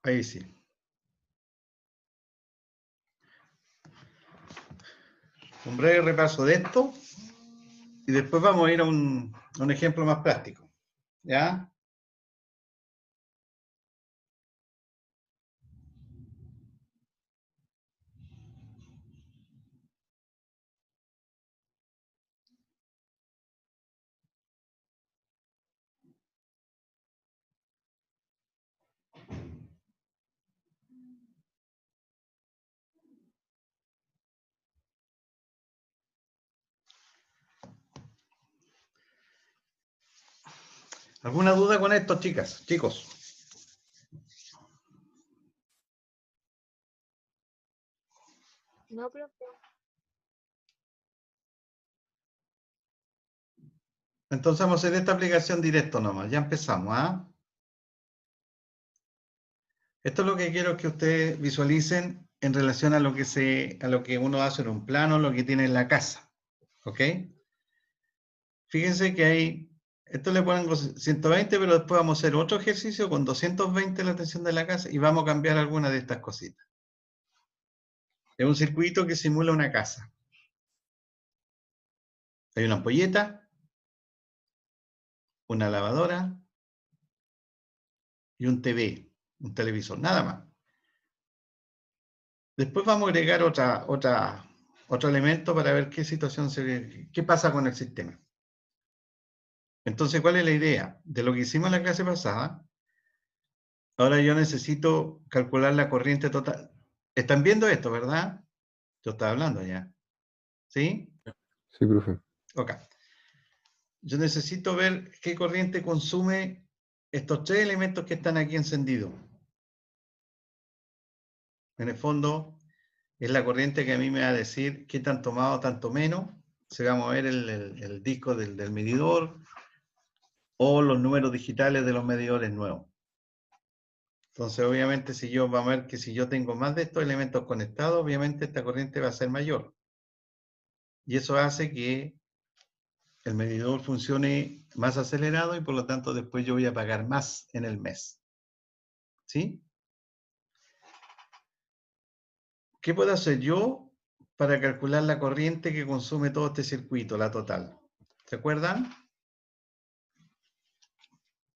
Ahí sí. Un breve repaso de esto y después vamos a ir a un ejemplo más práctico. ¿Ya? ¿Alguna duda con esto, chicas? Chicos. No, profe. Entonces vamos a hacer esta aplicación directo nomás. Ya empezamos, ¿ah? Esto es lo que quiero que ustedes visualicen en relación a lo que uno hace en un plano, lo que tiene en la casa. ¿Ok? Fíjense que hay, esto le pongo 120, pero después vamos a hacer otro ejercicio con 220 la tensión de la casa y vamos a cambiar algunas de estas cositas. Es un circuito que simula una casa. Hay una ampolleta, una lavadora y un TV, un televisor, nada más. Después vamos a agregar otro elemento para ver qué situación qué pasa con el sistema. Entonces, ¿cuál es la idea? De lo que hicimos en la clase pasada, ahora yo necesito calcular la corriente total. ¿Están viendo esto, verdad? Yo estaba hablando ya. ¿Sí? Sí, profe. Ok. Yo necesito ver qué corriente consume estos tres elementos que están aquí encendidos. En el fondo, es la corriente que a mí me va a decir qué tanto más o tanto menos se va a mover el disco del medidor o los números digitales de los medidores nuevos. Entonces, obviamente, vamos a ver que si yo tengo más de estos elementos conectados, obviamente esta corriente va a ser mayor. Y eso hace que el medidor funcione más acelerado y por lo tanto después yo voy a pagar más en el mes. ¿Sí? ¿Qué puedo hacer yo para calcular la corriente que consume todo este circuito, la total? ¿Se acuerdan?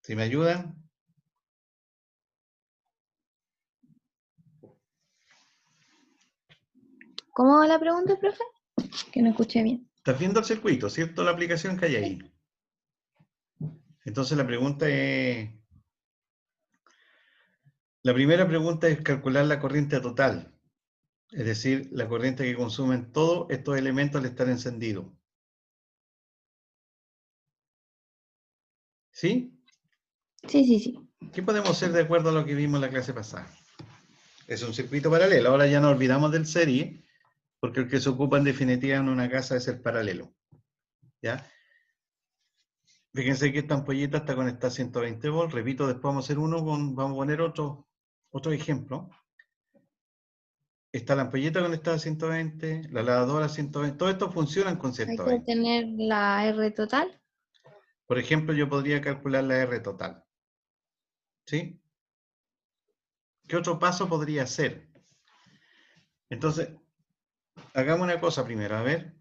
¿Si me ayudan? ¿Cómo va la pregunta, profe? Que no escuché bien. Estás viendo el circuito, ¿cierto? La aplicación que hay ahí. Entonces la pregunta es... La primera pregunta es calcular la corriente total. Es decir, la corriente que consumen todos estos elementos al estar encendidos. ¿Sí? Sí. ¿Qué podemos hacer de acuerdo a lo que vimos en la clase pasada? Es un circuito paralelo. Ahora ya nos olvidamos del serie, porque el que se ocupa en definitiva en una casa es el paralelo. ¿Ya? Fíjense que esta ampolleta está conectada a 120 volts. Repito, después vamos a hacer vamos a poner otro ejemplo. Está la ampolleta conectada a 120, la lavadora a 120. Todo esto funcionan con Hay que 120. obtener la R total. Por ejemplo, yo podría calcular la R total. ¿Sí? ¿Qué otro paso podría hacer? Entonces, hagamos una cosa primero. A ver,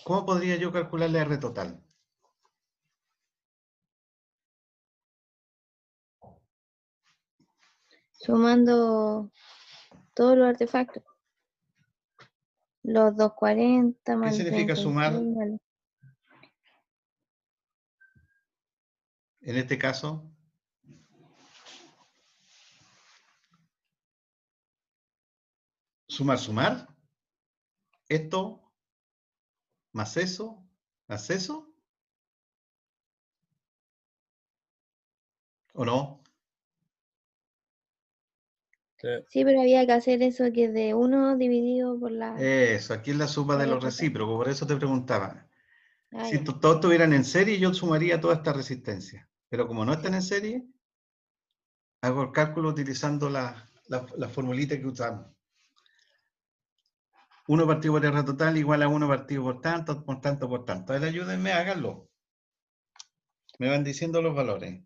¿cómo podría yo calcular la R total? Sumando todos los artefactos. Los 240 ¿Qué más el significa 36 sumar más en este caso? Sumar. Esto más eso, más eso. ¿O no? Sí, pero había que hacer eso que es de 1 dividido por la... Eso, aquí es la suma de R los total. recíprocos, por eso te preguntaba. Ah, Si ya. todos estuvieran en serie, yo sumaría toda esta resistencia. Pero como no están en serie, hago el cálculo utilizando la formulita que usamos. 1 partido por R total igual a 1 partido por tanto, por tanto, por tanto. A ver, ayúdenme, háganlo. Me van diciendo los valores.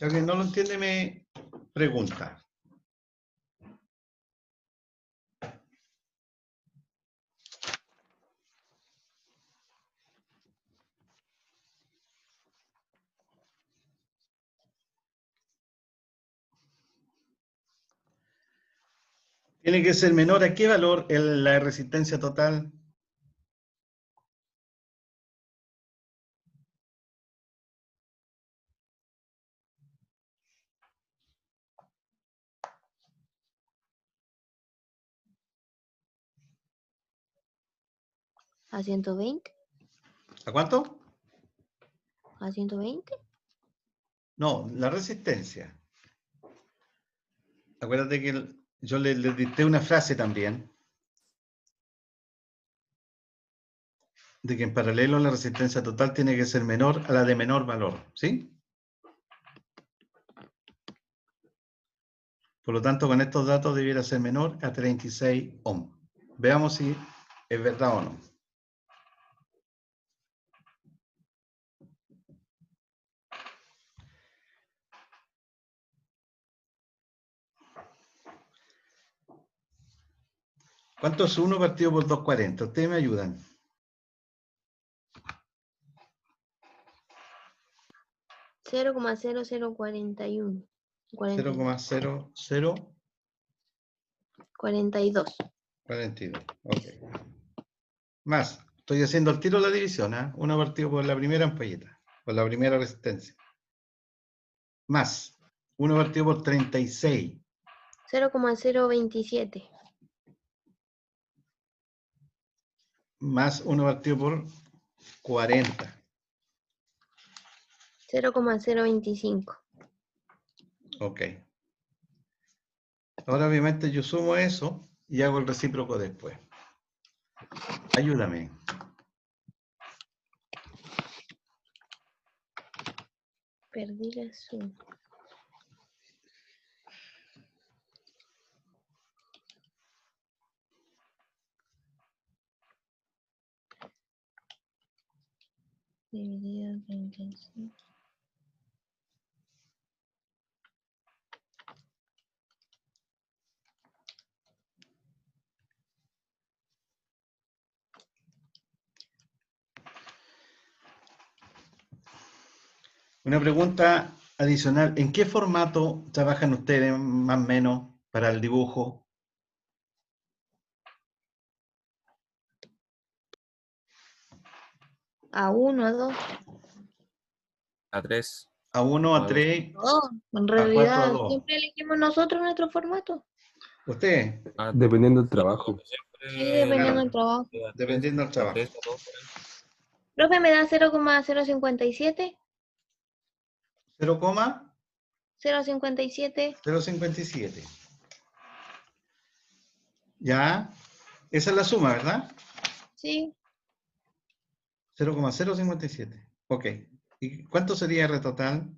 Si alguien no lo entiende, me pregunta. Tiene que ser menor a qué valor la resistencia total. ¿A 120? ¿A cuánto? ¿A 120? No, la resistencia. Acuérdate que yo le dicté una frase también, de que en paralelo la resistencia total tiene que ser menor a la de menor valor, ¿sí? Por lo tanto, con estos datos debiera ser menor a 36 ohm. Veamos si es verdad o no. ¿Cuánto es 1 partido por 240? Ustedes me ayudan. 0,0041. 0,0042. 42. Ok. Más, estoy haciendo al tiro la división, ¿eh? 1 partido por la primera ampolleta, por la primera resistencia. Más, 1 partido por 36. 0,027. Más 1 partido por 40. 0,025. Ok. Ahora obviamente yo sumo eso y hago el recíproco después. Ayúdame. Perdí la suma. Dividido en 35. Una pregunta adicional. ¿En qué formato trabajan ustedes más o menos para el dibujo? A1, A2. A3. A1, O A2. A3, No, en A4, realidad A2. siempre elegimos nosotros nuestro formato. ¿Usted? Dependiendo del trabajo. Sí, dependiendo Claro, del trabajo. dependiendo del trabajo. A3, A2. Profe, ¿me da 0,057? 0,57. 0,057. Ya. Esa es la suma, ¿verdad? Sí, 0,057. Ok. ¿Y cuánto sería R total?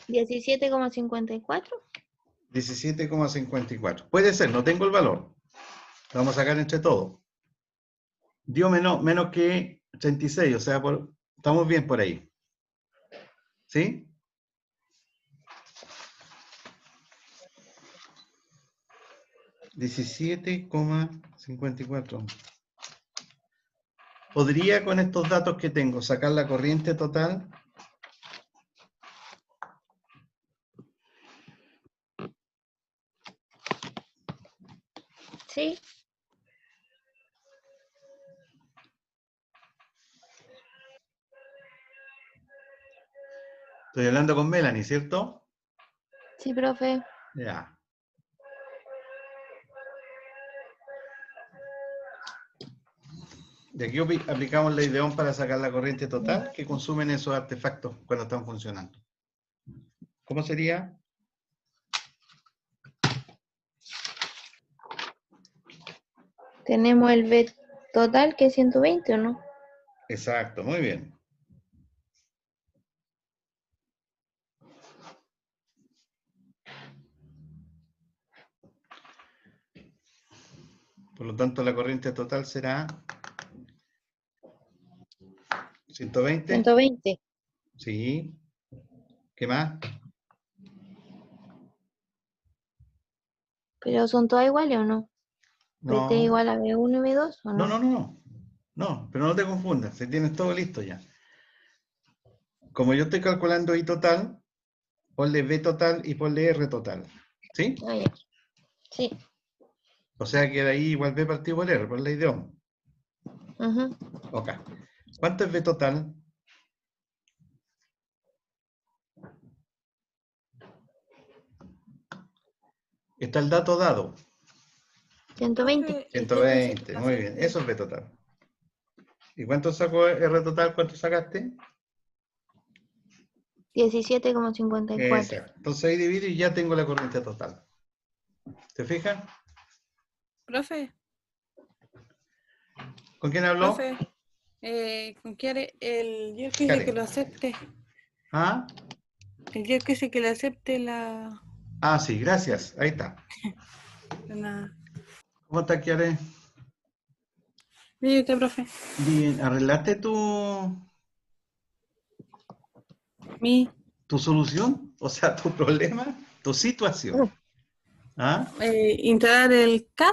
$17,54. 17,54. Puede ser, no tengo el valor. Lo vamos a sacar entre todos. Dio menos que 36, o sea, estamos bien por ahí. ¿Sí? $17,54. ¿Podría con estos datos que tengo sacar la corriente total? Sí, Estoy hablando con Melanie, ¿cierto? sí, profe. Ya. De aquí aplicamos la ideón para sacar la corriente total que consumen esos artefactos cuando están funcionando. ¿Cómo sería? Tenemos el B total que es 120, ¿o no? Exacto, muy bien. Por lo tanto, la corriente total será 120. 120. Sí. ¿Qué más? ¿Pero son todas iguales o no? ¿PT No. igual a B1 y B2 o No, no? no, no, no. No, pero no te confundas, si tienes todo listo ya. Como yo estoy calculando I total, ponle B total y ponle R total. ¿Sí? Ah, ya. Sí. O sea que de ahí igual B partido por R, por la de Ohm. Ujú. Ok. ¿Cuánto es B total? Está el dato dado. 120. Profe, usted dice que 120, lo muy bien. acepte. Eso es B total. ¿Y cuánto sacó R total? ¿Cuánto sacaste? 17,54. Exacto. Entonces ahí divido y ya tengo la corriente total. ¿Te fijas? Profe, ¿Con quién habló? profe, ¿con qué haré? El yo que dice que Karen. lo acepte. ¿Ah? El yo que dice que le acepte la... Ah, sí, gracias. Ahí está. la... ¿Cómo está, Karen? Mire usted, profe. Bien, ¿arreglaste Mi... tu solución? O sea, tu problema, tu situación. ¿Ah? instalar el CAD.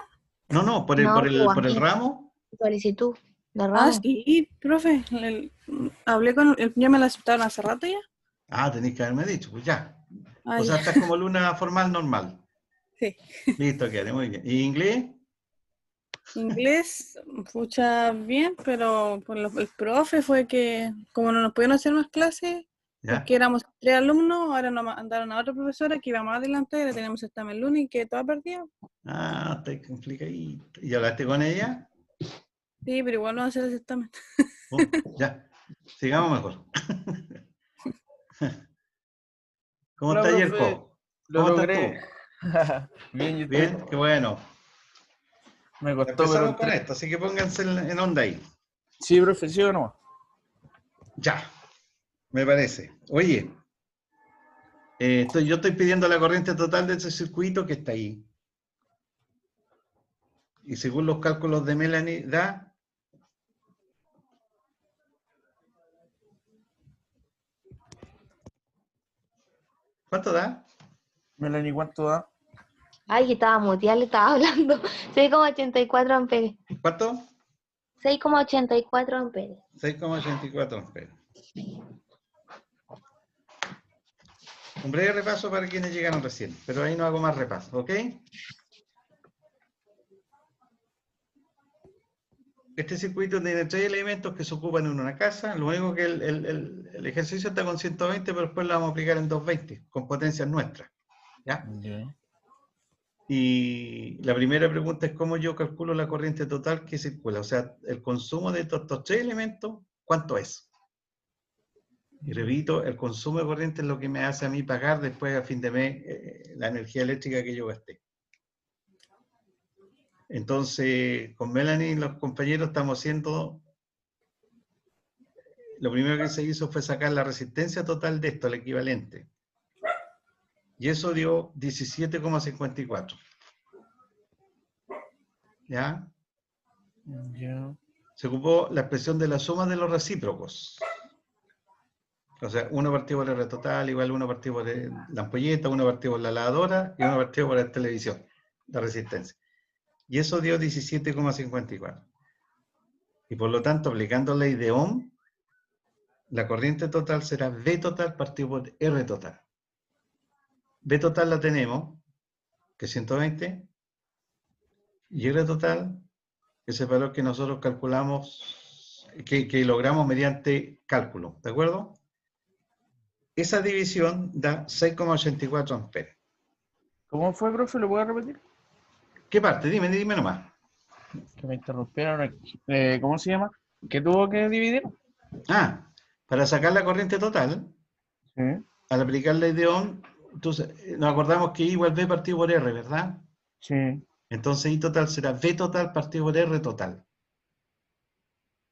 No, no, No, por el pues, ramo. solicitud de Ah, ramo. sí, profe. Hablé con... ya me la aceptaron hace rato ya. Ah, tenéis que haberme dicho, pues ya. Ah, O sea, ya. estás como luna formal normal. Sí. Listo, Karen, muy bien. ¿Y inglés? Inglés, pucha, bien, pero por el profe fue que, como no nos pudieron hacer más clases, ¿Ya? porque éramos 3 alumnos, ahora nos mandaron a otra profesora que iba más adelante, ahora teníamos examen el lunes y que toda perdida. Ah, está complicadito. ¿Y hablaste con ella? Sí, pero igual no va a hacer el examen. Ya, sigamos mejor. ¿Cómo Hola, está profe, Yerko? lo ¿Cómo estás logré. tú? Bien, ¿y usted? Bien, qué bueno. Me costó, pero Empezamos con entré. esto, así que pónganse en onda ahí. Sí, profe, sí o no. Ya, me parece. Oye, yo estoy pidiendo la corriente total de ese circuito que está ahí. Y según los cálculos de Melanie, da. ¿Cuánto da? Melanie, ¿cuánto da? Ay, que estaba muteada, le estaba hablando. 6,84 amperes. ¿Cuánto? 6,84 amperes. 6,84 amperes. Un breve repaso para quienes llegaron recién, pero ahí no hago más repaso, ¿ok? Este circuito tiene 3 elementos que se ocupan en una casa. Lo único que el ejercicio está con 120, pero después lo vamos a aplicar en 220, con potencias nuestras. ¿Ya? Ya. Y la primera pregunta es cómo yo calculo la corriente total que circula. O sea, el consumo de estos 3 elementos, ¿cuánto es? Y repito, el consumo de corriente es lo que me hace a mí pagar después a fin de mes la energía eléctrica que yo gasté. Entonces, con Melanie y los compañeros estamos haciendo, lo primero que se hizo fue sacar la resistencia total de esto, el equivalente. Y eso dio 17,54. ¿Ya? Ya. Se ocupó la expresión de la suma de los recíprocos. O sea, 1 partido por R total igual 1 partido por la ampolleta, 1 partido por la lavadora y 1 partido por la televisión, la resistencia. Y eso dio 17,54. Y por lo tanto, aplicando la ley de Ohm, la corriente total será V total partido por R total. V total la tenemos, que es 120, y R total, que es el valor que nosotros calculamos, que logramos mediante cálculo, ¿de acuerdo? Esa división da 6,84 amperes. ¿Cómo fue, profe? ¿Lo puedo repetir? ¿Qué parte? Dime nomás. Que me interrumpieron aquí. ¿Cómo se llama? ¿Qué tuvo que dividir? Ah, para sacar la corriente total, Sí, al aplicar la ley de Ohm, entonces, nos acordamos que I igual V partido por R, ¿verdad? sí. Entonces I total será V total partido por R total.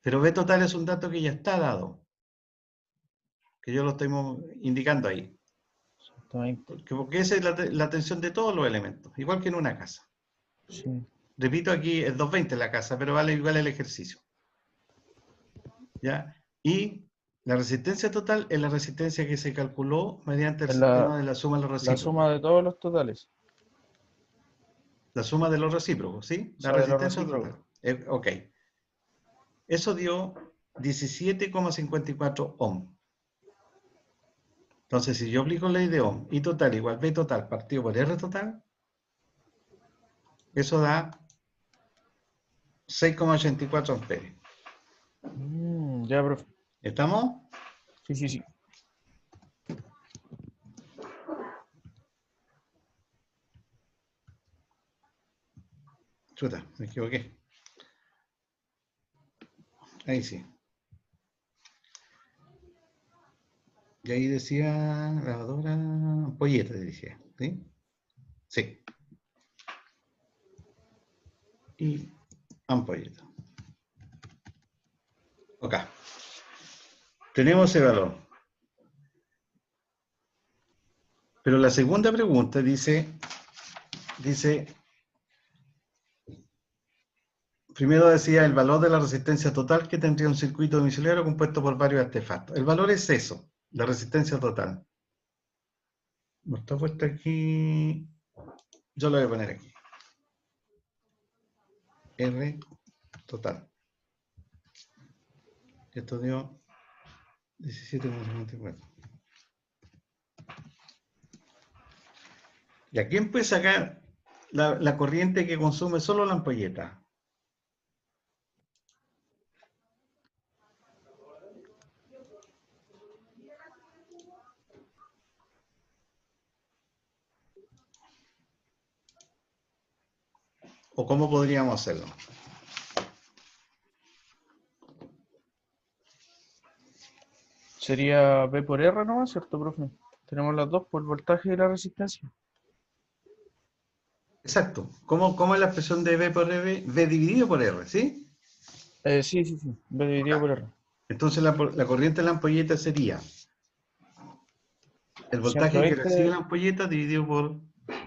Pero V total es un dato que ya está dado, que yo lo estoy indicando ahí. 120. Porque esa es la tensión de todos los elementos, igual que en una casa. Sí. Repito, aquí es 220 la casa, pero vale igual el ejercicio. ¿Ya? Y la resistencia total es la resistencia que se calculó mediante el Es sistema de la suma de los la recíprocos. suma de todos los totales. La suma de los recíprocos, ¿sí? O La sea, de los resistencia recíprocos. total. Ok. Eso dio 17,54 ohm. Entonces, si yo aplico ley de Ohm, I total igual B total partido por R total, eso da 6,84 amperes. Ya, profe. ¿Estamos? Sí, sí, sí. Chuta, me equivoqué. Ahí sí. Y ahí decía lavadora, ampolleta, decía. ¿Sí? Sí. Y ampolleta. Ok. Tenemos ese valor. Pero la segunda pregunta dice, primero decía el valor de la resistencia total que tendría un circuito domiciliario compuesto por varios artefactos. El valor es eso, la resistencia total. No está puesto aquí. Yo lo voy a poner aquí. R total. Esto dio 17,54. ¿Y a quién puede sacar la corriente que consume solo la ampolleta? ¿O cómo podríamos hacerlo? Sería B por R nomás, ¿cierto, profe? Tenemos las dos por el voltaje y la resistencia. Exacto. ¿Cómo es la expresión de V por R? V dividido por R, ¿sí? Sí, sí, sí. B dividido por R. Entonces la corriente de la ampolleta sería el voltaje que 120 recibe la ampolleta dividido por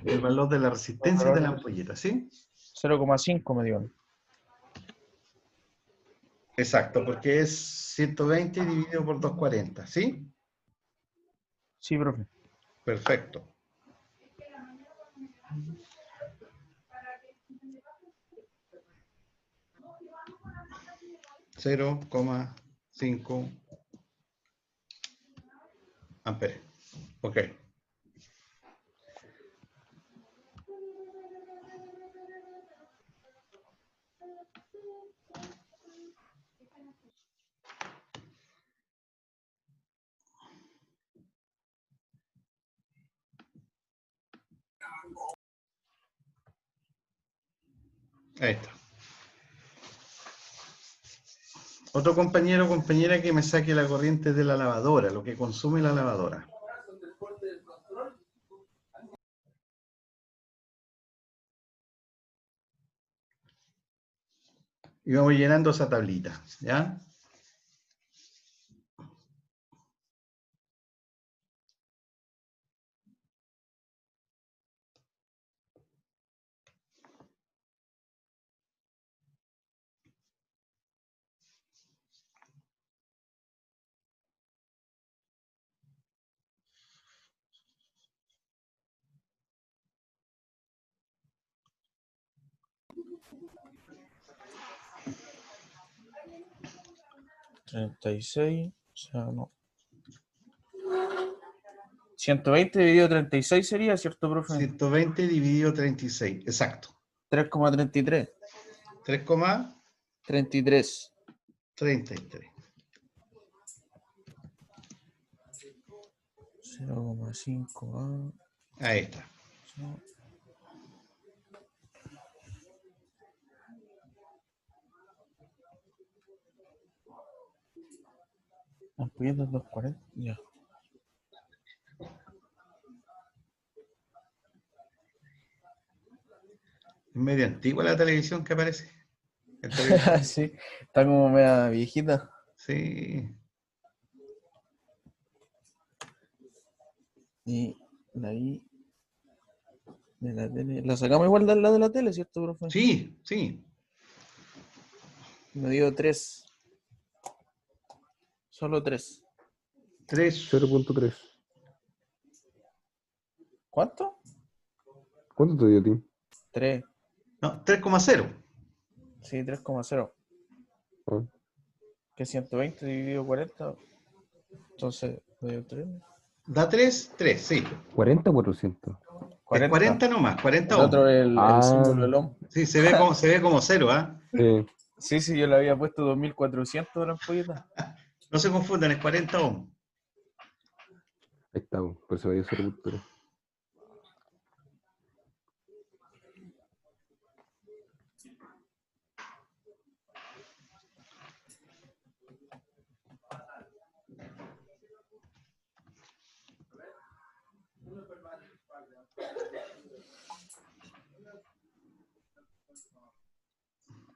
el valor de la por resistencia de valor la de ampolleta, ¿sí? 0,5 me dio. Exacto, porque es 120 dividido por 240, ¿sí? Sí, profe. Perfecto. Cero coma cinco amperes. Ok. Ahí está. Otro compañero o compañera que me saque la corriente de la lavadora, lo que consume la lavadora. Y vamos llenando esa tablita, ¿ya? Treinta y seis, o sea, no. 120 dividido 36 sería, ¿cierto, profe? 120 dividido 36, exacto. 3,33. 3,33. 33. 0,5 Ahí está. ampliando 240. Ya. Es medio antigua la televisión que aparece. El televisor. Sí, está como media viejita. Sí. Y de ahí De la tele. La sacamos igual de la tele, ¿cierto, profe? Sí, sí. Me dio 3. Solo 3. 3. 0.3. ¿Cuánto? ¿Cuánto te dio a ti? 3. No, 3,0. Sí, 3,0. Ah, Que 120 dividido 40. Entonces, me dio 3. Da 3, 3, sí. 40 o 400. Es 40. 40 nomás, 40 El otro ohms. es el Ah. símbolo del ohm. Sí, se ve como 0, ¿ah? Sí, yo le había puesto 2400 a la ampolleta. No se confundan, es 40 ohms. Ahí está, por eso dio 0.3.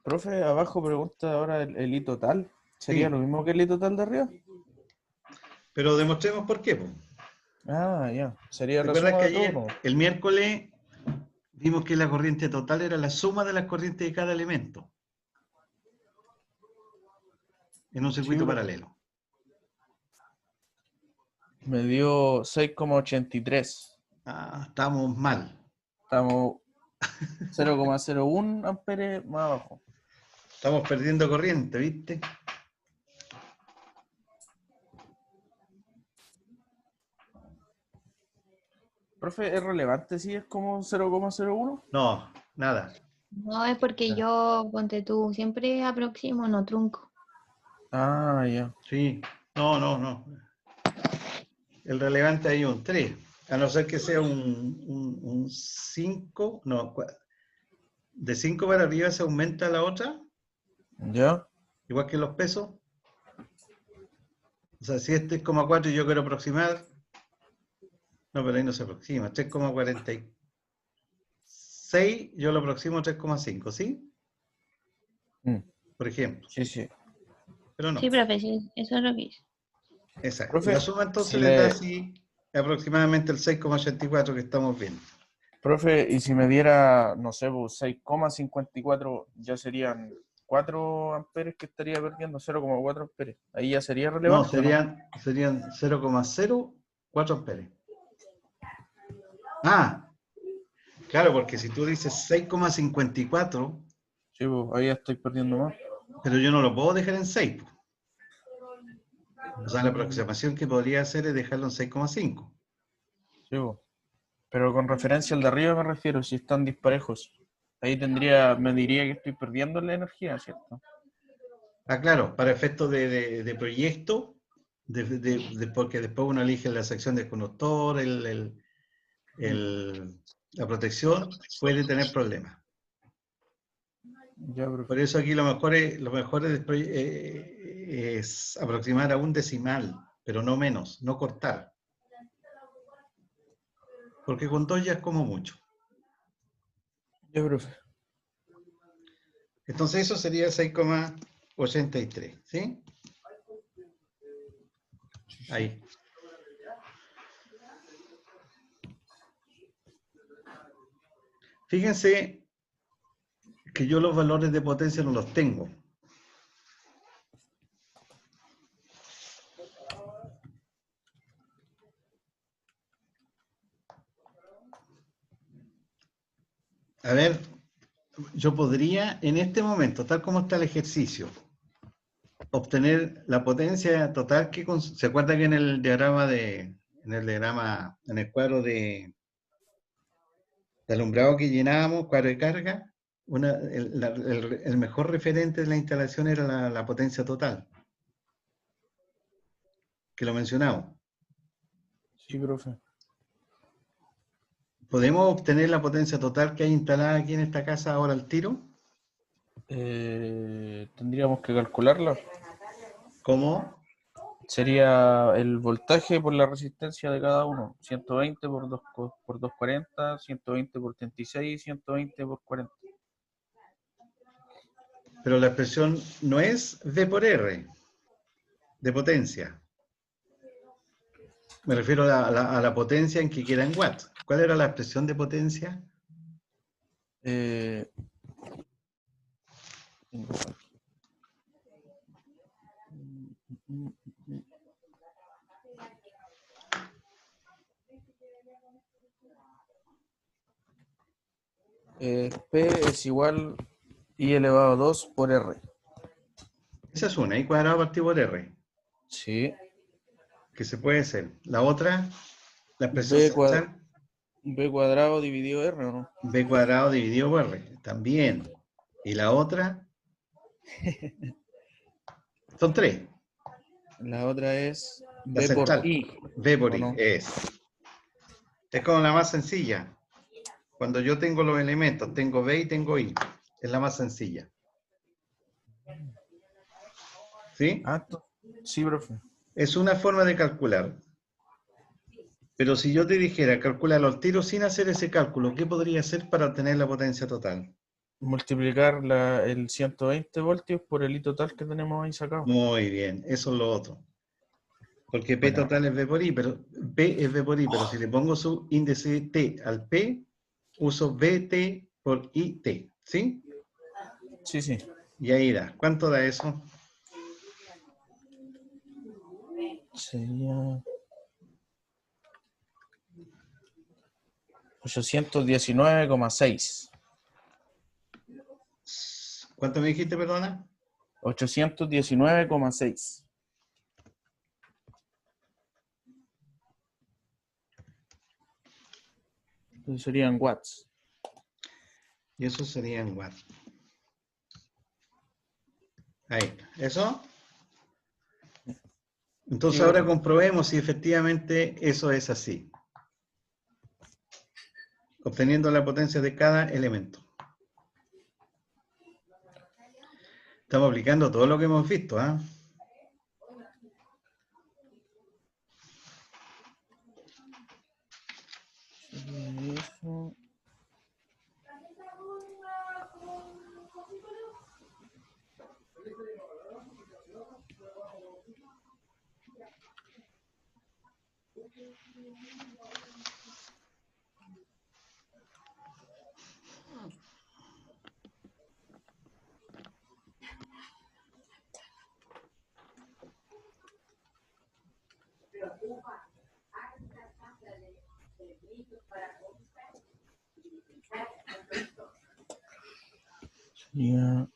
Profe, abajo pregunta ahora el I total. ¿Sería Sí. lo mismo que el I total de arriba? Pero demostremos por qué, po. Ah, ya. Sería la ¿Recuerdas suma que de todo, ayer, ¿no? el miércoles, vimos que la corriente total era la suma de las corrientes de cada elemento en un Sí, circuito profe. paralelo? Me dio 6,83. Ah, estamos mal. Estamos 0,01 amperes más abajo. Estamos perdiendo corriente, ¿viste? Profe, ¿es relevante si es como 0,01? No, nada. No, es porque yo, ponte tú, siempre aproximo, no trunco. Ah, ya. Sí. No. El relevante ahí es un 3. A no ser que sea un 5. No, de 5 para arriba se aumenta la otra, ¿Ya? igual que los pesos. O sea, si es 3,4 y yo quiero aproximar, no, pero ahí no se aproxima. 3,46, yo lo aproximo a 3,5, ¿sí? Mm, Por ejemplo. sí. Pero no. Sí, profe, sí, eso es lo que hice. Exacto. Profe, La suma entonces si les da le, así aproximadamente el 6,84 que estamos viendo. profe, y si me diera, no sé, pues, 6,54, ya serían 4 amperes que estaría perdiendo, 0,4 amperes. Ahí ya sería No, relevante, ¿o no? serían 0,04 amperes. Ah, claro, porque si tú dices 6,54, Sí, pues, ahí ya estoy perdiendo más. pero yo no lo puedo dejar en 6. Po. O sea, la aproximación que podría hacer es dejarlo en 6,5. Sí, pues. Pero con referencia al de arriba me refiero, si están disparejos. Ahí me diría que estoy perdiendo la energía, ¿cierto? Ah, claro, para efectos de proyecto, porque después uno elige la sección del conductor, la protección, puede tener problemas. Ya, profe. Por eso aquí es aproximar a un decimal, pero no menos, no cortar. Porque con 2 ya es como mucho. Ya, profe. Entonces eso sería 6,83, ¿sí? Ahí. Fíjense que yo los valores de potencia no los tengo. A ver, yo podría en este momento, tal como está el ejercicio, obtener la potencia total que... ¿Se acuerda que en el diagrama en el cuadro de alumbrado que llenábamos, cuadro de carga, el mejor referente de la instalación era la potencia total, que lo mencionamos. Sí, profe. ¿Podemos obtener la potencia total que hay instalada aquí en esta casa ahora al tiro? Tendríamos que calcularla. ¿Cómo? Sería el voltaje por la resistencia de cada uno. 120 por 240, 120 por 36, 120 por 40. Pero la expresión no es V por R, de potencia. Me refiero a la potencia en que queda en watts. ¿Cuál era la expresión de potencia? Eh, tengo aquí. P es igual I elevado a 2 por R. Esa es una, I cuadrado partido por R, Sí. que se puede hacer. La otra, la expresión B central, cuadrado dividido R, ¿o no? B cuadrado dividido por R, también. Y la otra, son tres. La otra es La B por central, I, B por ¿o I, no? es como la más sencilla. Cuando yo tengo los elementos, tengo B y tengo I. Es la más sencilla. ¿Sí? Ah, sí, profe. Es una forma de calcular. Pero si yo te dijera, calcularlo al tiro sin hacer ese cálculo, ¿qué podría hacer para obtener la potencia total? Multiplicar el 120 voltios por el I total que tenemos ahí sacado. Muy bien, eso es lo otro. Porque P Bueno, total es V por I, pero P es V por I, pero si le pongo su índice T al P, uso VT por IT, ¿sí? sí, sí. Y ahí da. ¿Cuánto da eso? Sería 819,6. ¿Cuánto me dijiste, perdona? 819,6. Entonces serían watts. Y eso sería en watts. Ahí. ¿Eso? Entonces Sí, ahora profe. comprobemos si efectivamente eso es así. Obteniendo la potencia de cada elemento. Estamos aplicando todo lo que hemos visto, ¿ah? Sería eso. Sería...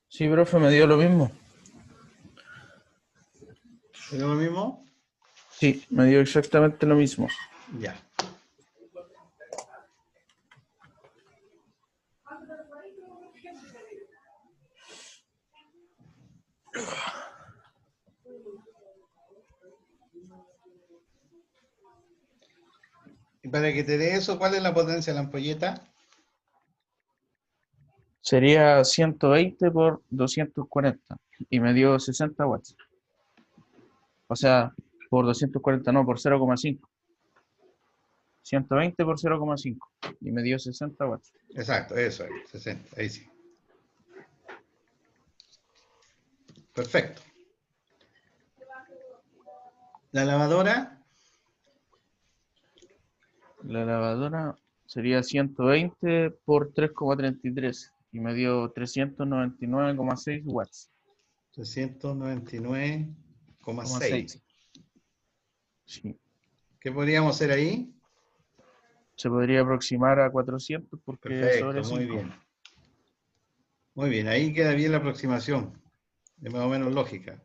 Sí, profe, me dio lo mismo. ¿Es lo mismo? Sí, me dio exactamente lo mismo. Ya. Y para que te dé eso, ¿cuál es la potencia de la ampolleta? Sería 120 por 240 y me dio 60 watts. O sea, por 240 no, por 0,5. 120 por 0,5 y me dio 60 watts. Exacto, eso es, 60, ahí sí. Perfecto. La lavadora, La lavadora sería 120 por 3,33 y me dio 399,6 watts. 399,6. 6. Sí. ¿Qué podríamos hacer ahí? Se podría aproximar a 400 porque es sobre Perfecto, muy 5. bien. Muy bien, ahí queda bien la aproximación. Es más o menos lógica.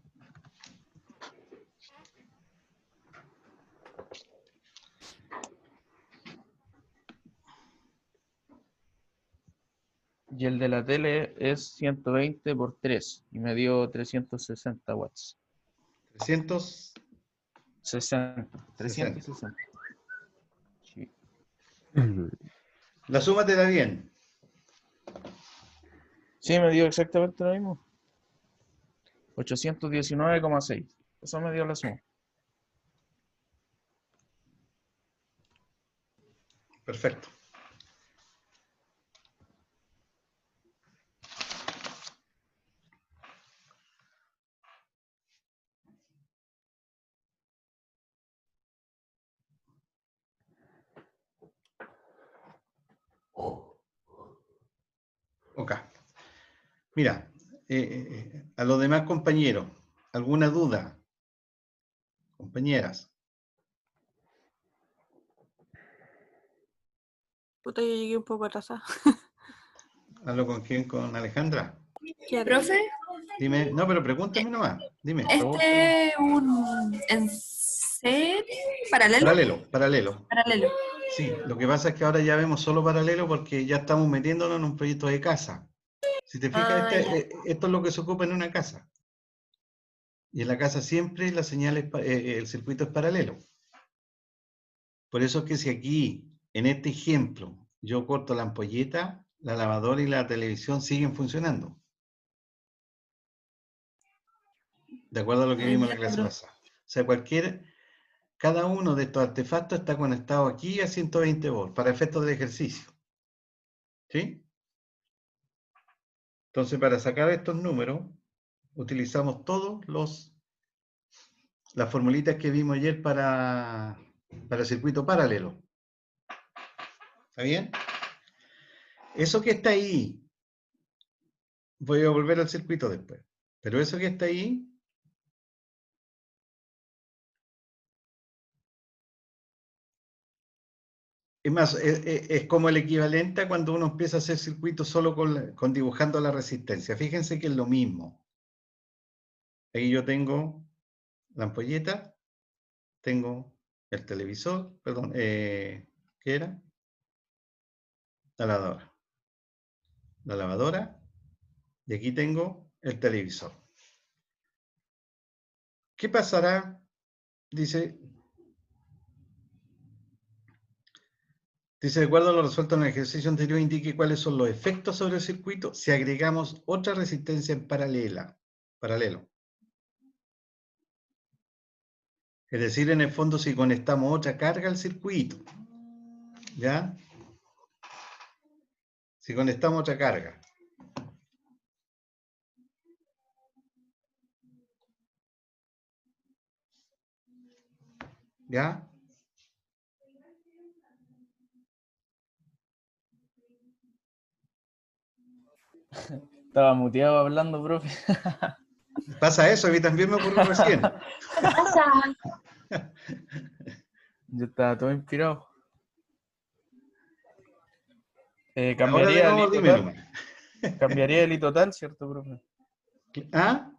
Y el de la tele es 120 por 3 y me dio 360 watts. 360. 360. Sí. La suma te da bien. Sí, me dio exactamente lo mismo. 819,6. Eso me dio la suma. Perfecto. Ok. Mira, a los demás compañeros, ¿alguna duda? Compañeras. Puta, yo llegué un poco atrasada. ¿Hablo con quién? ¿Con Alejandra? Profe, Dime. No, pero pregúntame nomás. Dime. este es un en serie paralelo. Paralelo. Paralelo. Sí, lo que pasa es que ahora ya vemos solo paralelo porque ya estamos metiéndonos en un proyecto de casa. Si te fijas, Ah, ya. esto es lo que se ocupa en una casa. Y en la casa siempre la señal el circuito es paralelo. Por eso es que si aquí, en este ejemplo, yo corto la ampolleta, la lavadora y la televisión siguen funcionando. De acuerdo a lo que Ah, vimos en ya, la clase profe. pasada. O sea, cada uno de estos artefactos está conectado aquí a 120 volts para efectos del ejercicio. ¿Sí? Entonces, para sacar estos números, utilizamos las formulitas que vimos ayer para circuito paralelo. ¿Está bien? Eso que está ahí, voy a volver al circuito después, pero eso que está ahí, es más, es como el equivalente a cuando uno empieza a hacer circuitos solo con dibujando la resistencia. Fíjense que es lo mismo. Ahí yo tengo la ampolleta, tengo el televisor, perdón, ¿qué era? La lavadora. La lavadora, y aquí tengo el televisor. ¿Qué pasará? Dice, de acuerdo a lo resuelto en el ejercicio anterior, indique cuáles son los efectos sobre el circuito si agregamos otra resistencia en paralelo. Es decir, en el fondo, si conectamos otra carga al circuito, ¿ya? Si conectamos otra carga. ¿Ya? Estaba muteado hablando, profe. Pasa eso, a mí también me ocurrió recién. Pasa. Yo estaba todo inspirado. Ahora de Cambiaría el nuevo, I dime total. nomás. Cambiaría el I total, ¿cierto, profe? ¿Ah?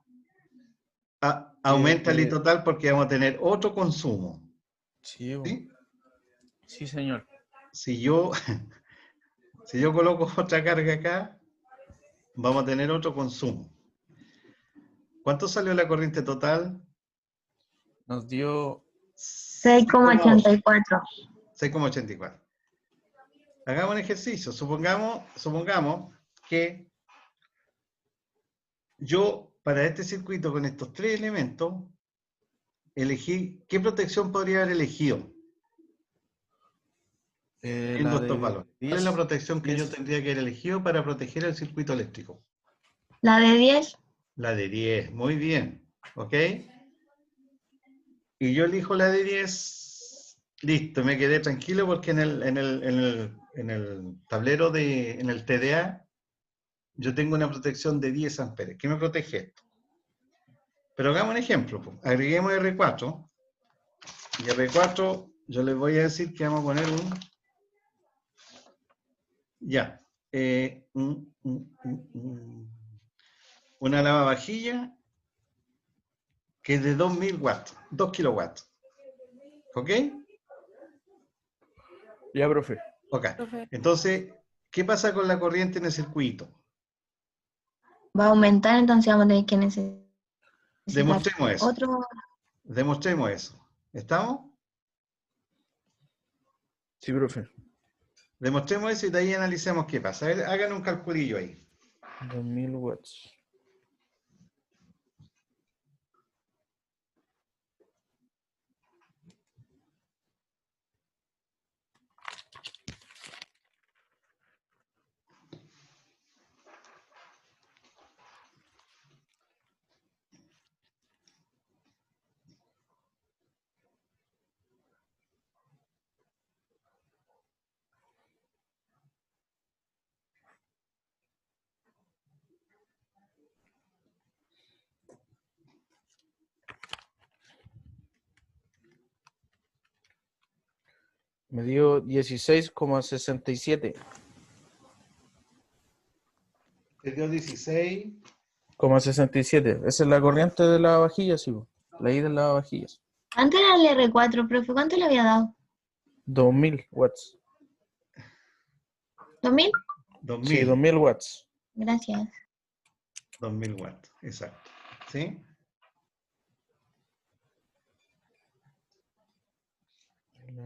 Aumenta el I Que, total porque vamos a tener otro consumo. sí, ¿Sí? sí, señor. Si yo, si yo coloco otra carga acá, vamos a tener otro consumo. ¿Cuánto salió la corriente total? Nos dio 6,8. 6,84. 6,84. Hagamos un ejercicio. Supongamos que yo, para este circuito con estos tres elementos, elegí, ¿qué protección podría haber elegido? Viendo la estos de valores. ¿Cuál es la 10. protección que yo 10. tendría que haber elegido para proteger el circuito eléctrico? La de 10. La de 10. Muy bien. ¿Ok? Y yo elijo la de 10. Listo, me quedé tranquilo porque en el tablero en el TDA, yo tengo una protección de 10 amperes. ¿Qué me protege esto? Pero hagamos un ejemplo. Pues. Agreguemos R4. Y R4, yo les voy a decir que vamos a poner ya. Una lavavajilla que es de 2000 watts, 2 kilowatts. ¿Ok? Ya, profe. Ok. Profe, Entonces, ¿qué pasa con la corriente en el circuito? Va a aumentar, entonces vamos a tener que necesitar Demostremos eso. otro. Demostremos eso. ¿Estamos? Sí, profe. Demostremos eso y de ahí analicemos qué pasa. A ver, hagan un calculillo ahí. 2000 watts. Me dio 16,67. Te dio 16. 67. Esa es la corriente de la vajilla, sí, po. La ida en la vajillas. ¿Cuánto era el R4, profe? ¿Cuánto le había dado? 2000 watts. ¿2000? 2000. Sí, 2000 watts. Gracias. 2000 watts, exacto. ¿Sí? La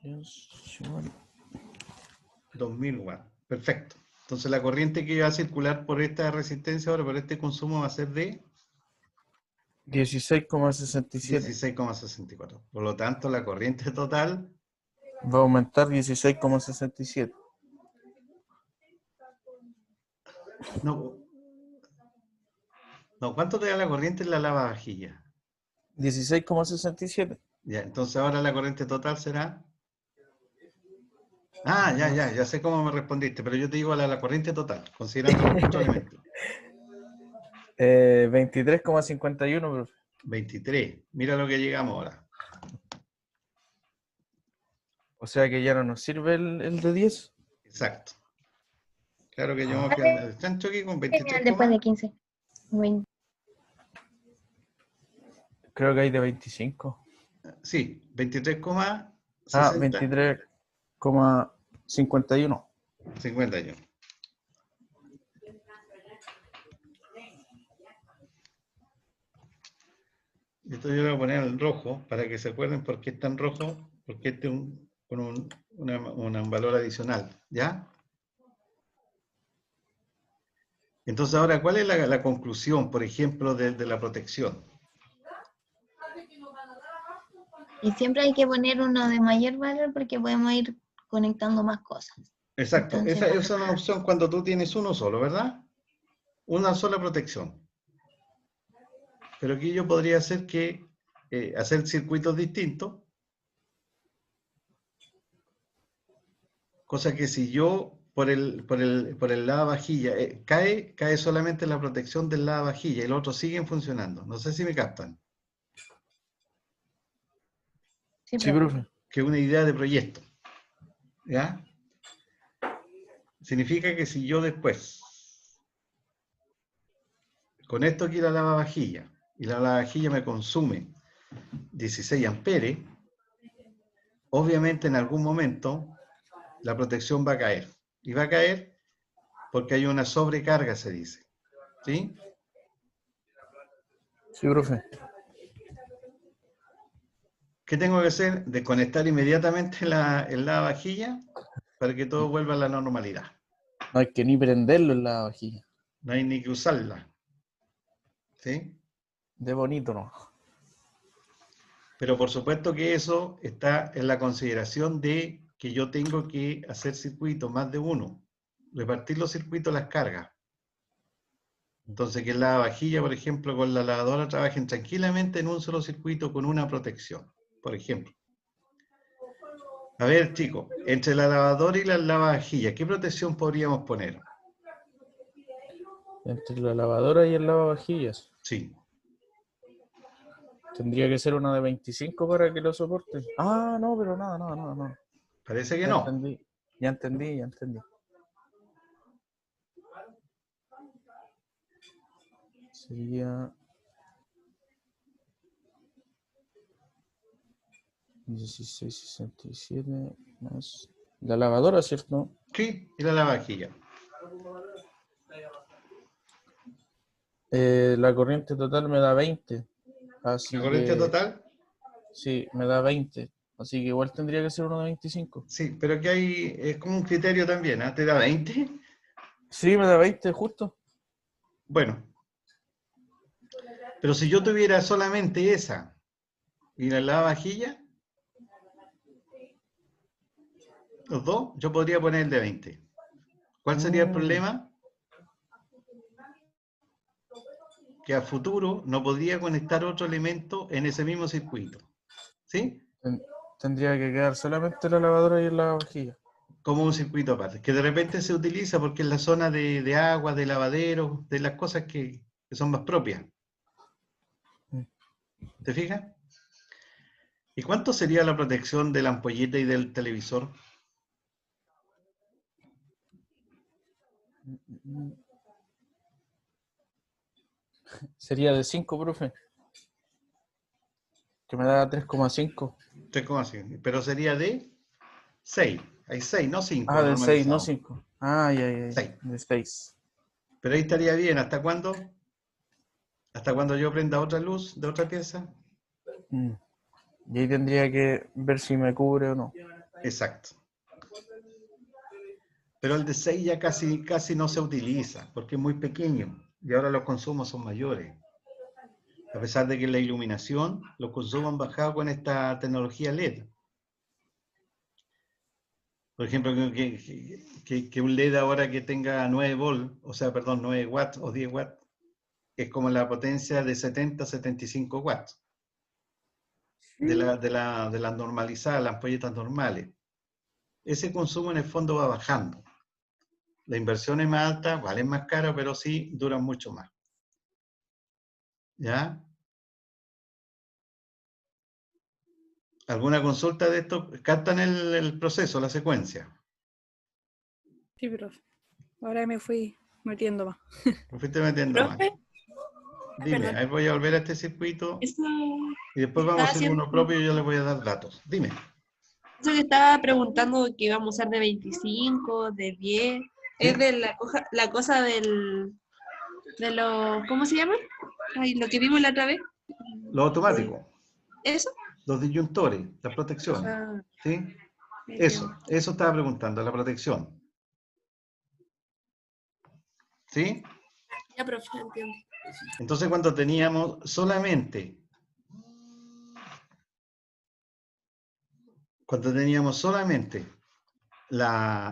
vajilla. 2000 watts. Perfecto. Entonces la corriente que va a circular por esta resistencia ahora, por este consumo, va a ser de 16,67. 16,64. Por lo tanto, la corriente total, Va a aumentar 16,67. no, ¿cuánto te da la corriente en la lavavajilla? 16,67. Ya, entonces ahora la corriente total será... Ah, ya sé cómo me respondiste, pero yo te digo la corriente total, considerando los cuatro elementos. 23,51, profe. 23. Mira lo que llegamos ahora. O sea que ya no nos sirve el de 10. Exacto. Claro que yo el chancho aquí con 23, Después de 15. 20. Creo que hay de 25. sí, 23,60. Ah, 23,51. 51. Esto yo lo voy a poner en rojo para que se acuerden por qué está en rojo, porque este es con un valor adicional, ¿ya? Entonces ahora, ¿cuál es la conclusión, por ejemplo, de la protección? Y siempre hay que poner uno de mayor valor porque podemos ir conectando más cosas. Exacto, Entonces, esa es una opción cuando tú tienes uno solo, ¿verdad? Una sola protección. Pero aquí yo podría hacer hacer circuitos distintos, cosa que si yo por el lavavajilla cae solamente la protección del lavavajilla y los otros siguen funcionando. No sé si me captan. sí, Sí, profe. Que es una idea de proyecto. ¿Ya? Significa que si yo después conecto aquí la lavavajilla y la lavavajilla me consume 16 amperes, obviamente en algún momento la protección va a caer. Y va a caer porque hay una sobrecarga, se dice. ¿Sí? Sí, profe. ¿Qué tengo que hacer? Desconectar inmediatamente el lavavajilla para que todo vuelva a la normalidad. No hay que ni prenderlo en la vajilla. No hay ni que usarla. ¿Sí? De bonito, ¿no? Pero por supuesto que eso está en la consideración de que yo tengo que hacer circuitos, más de uno. Repartir los circuitos las cargas. Entonces que la lavavajilla, por ejemplo, con la lavadora trabajen tranquilamente en un solo circuito con una protección, por ejemplo. A ver, chicos, entre la lavadora y la lavavajilla, ¿qué protección podríamos poner? Entre la lavadora y el lavavajillas. Sí. Tendría que ser una de 25 para que lo soporte. Ah, no, pero no. Parece que Ya no. entendí. Ya entendí. Sería 16,67 más la lavadora, ¿cierto? Sí, y la lavavajilla. La corriente total me da 20. Así ¿La corriente que total? sí, me da 20. Así que igual tendría que ser uno de 25. Sí, pero aquí es como un criterio también, ¿ah? ¿Te da 20? Sí, me da 20 justo. Bueno. Pero si yo tuviera solamente esa y la lavavajilla, los dos, yo podría poner el de 20. ¿Cuál sería el problema? Que a futuro no podría conectar otro elemento en ese mismo circuito. ¿Sí? Tendría que quedar solamente la lavadora y el lavavajillas. Como un circuito aparte, que de repente se utiliza porque es la zona de agua, de lavadero, de las cosas que son más propias. ¿Te fijas? ¿Y cuánto sería la protección de la ampolleta y del televisor? Sería de 5, profe. Que me da 3,5. 3,5. Pero sería de 6. Hay 6, no 5 Ah, de 6, no normalizado. 5. Ah, ya. 6. De 6. Pero ahí estaría bien. ¿Hasta cuándo? ¿Hasta cuando yo prenda otra luz de otra pieza? Y ahí tendría que ver si me cubre o no. Exacto. Pero el de 6 ya casi no se utiliza porque es muy pequeño y ahora los consumos son mayores. A pesar de que la iluminación, los consumos han bajado con esta tecnología LED. Por ejemplo, que un LED ahora que tenga 9 volts, o sea, perdón, 9 watts o 10 watts, es como la potencia de 70 a 75 watts de las normalizadas, las ampolletas normales. Ese consumo en el fondo va bajando. La inversión es más alta, valen más caro, pero sí duran mucho más. ¿Ya? ¿Alguna consulta de esto? ¿Captan el proceso, la secuencia? Sí, profe. Ahora me fui metiendo más. Me fuiste metiendo más. Profe, Dime, perdón. ahí voy a volver a este circuito Eso y después vamos a estaba hacer haciendo, uno propio y yo les voy a dar datos. Dime. eso que estaba preguntando que íbamos a usar de 25, de 10. Es ¿Sí? de la cosa de lo, ¿cómo se llama? Ay, lo que vimos la otra vez. Lo automático, ¿Eso? los disyuntores, las protecciones. Ah, ¿Sí? Eso estaba preguntando, la protección. ¿Sí? ya, profe, entiendo. Entonces cuando teníamos solamente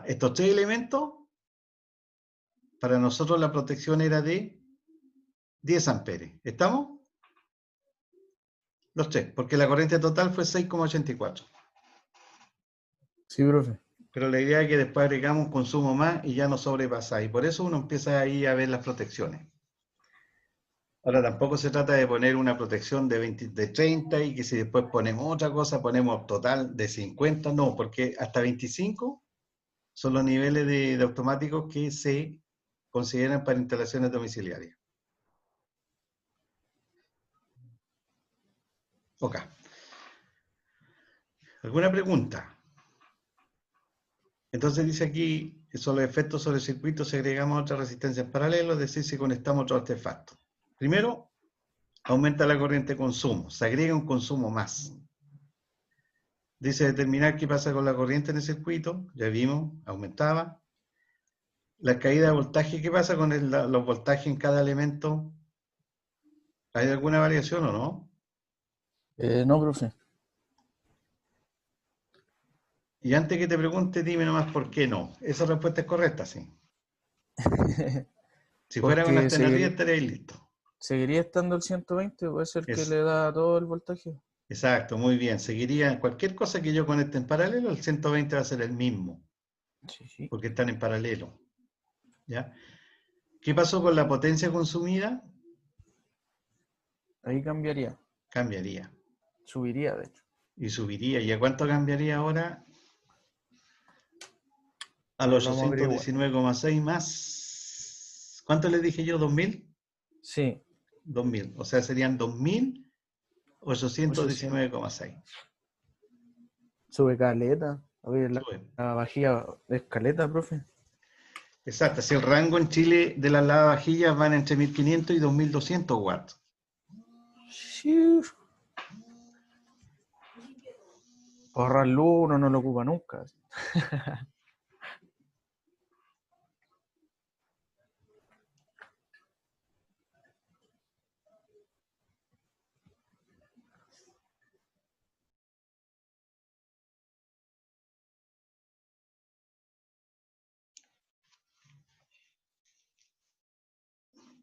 estos 3 elementos, para nosotros la protección era de 10 amperes. ¿Estamos? Los 3, porque la corriente total fue 6,84. Sí, profe. Pero la idea es que después agregamos un consumo más y ya no sobrepasa. Y por eso uno empieza ahí a ver las protecciones. Ahora tampoco se trata de poner una protección de 30 y que si después ponemos otra cosa, ponemos total de 50. No, porque hasta 25 son los niveles de automáticos que se consideran para instalaciones domiciliarias. Ok. ¿Alguna pregunta? Entonces dice aquí, son los efectos sobre el circuito si agregamos otra resistencia en paralelo, es decir, si conectamos otro artefacto. Primero, aumenta la corriente de consumo, se agrega un consumo más. Dice determinar qué pasa con la corriente en el circuito, ya vimos, aumentaba. La caída de voltaje, ¿qué pasa con los voltajes en cada elemento? ¿Hay alguna variación o no? No, profe. Y antes que te pregunte, dime nomás por qué no. Esa respuesta es correcta, sí. Si fuera con Porque alternativa, estaréis listo. seguiría estando el 120, puede ser que Es, le da todo el voltaje. exacto, muy bien. Seguiría cualquier cosa que yo conecte en paralelo, el 120 va a ser el mismo, Sí. porque están en paralelo. ¿Ya? ¿Qué pasó con la potencia consumida? Ahí cambiaría. Cambiaría. Subiría, de hecho. Y subiría. ¿Y a cuánto cambiaría ahora? A los Lo vamos a averiguar. 819,6 más. ¿Cuánto les dije yo? ¿2000? Sí. 2000. O sea, serían 800. 2819,6. Sube caleta. Oye, Sube. la vajilla es caleta, profe. Exacto. Si el rango en Chile de las lavavajillas van entre 1500 y 2200 watts. Sí. Ahorrar luz uno no lo ocupa nunca.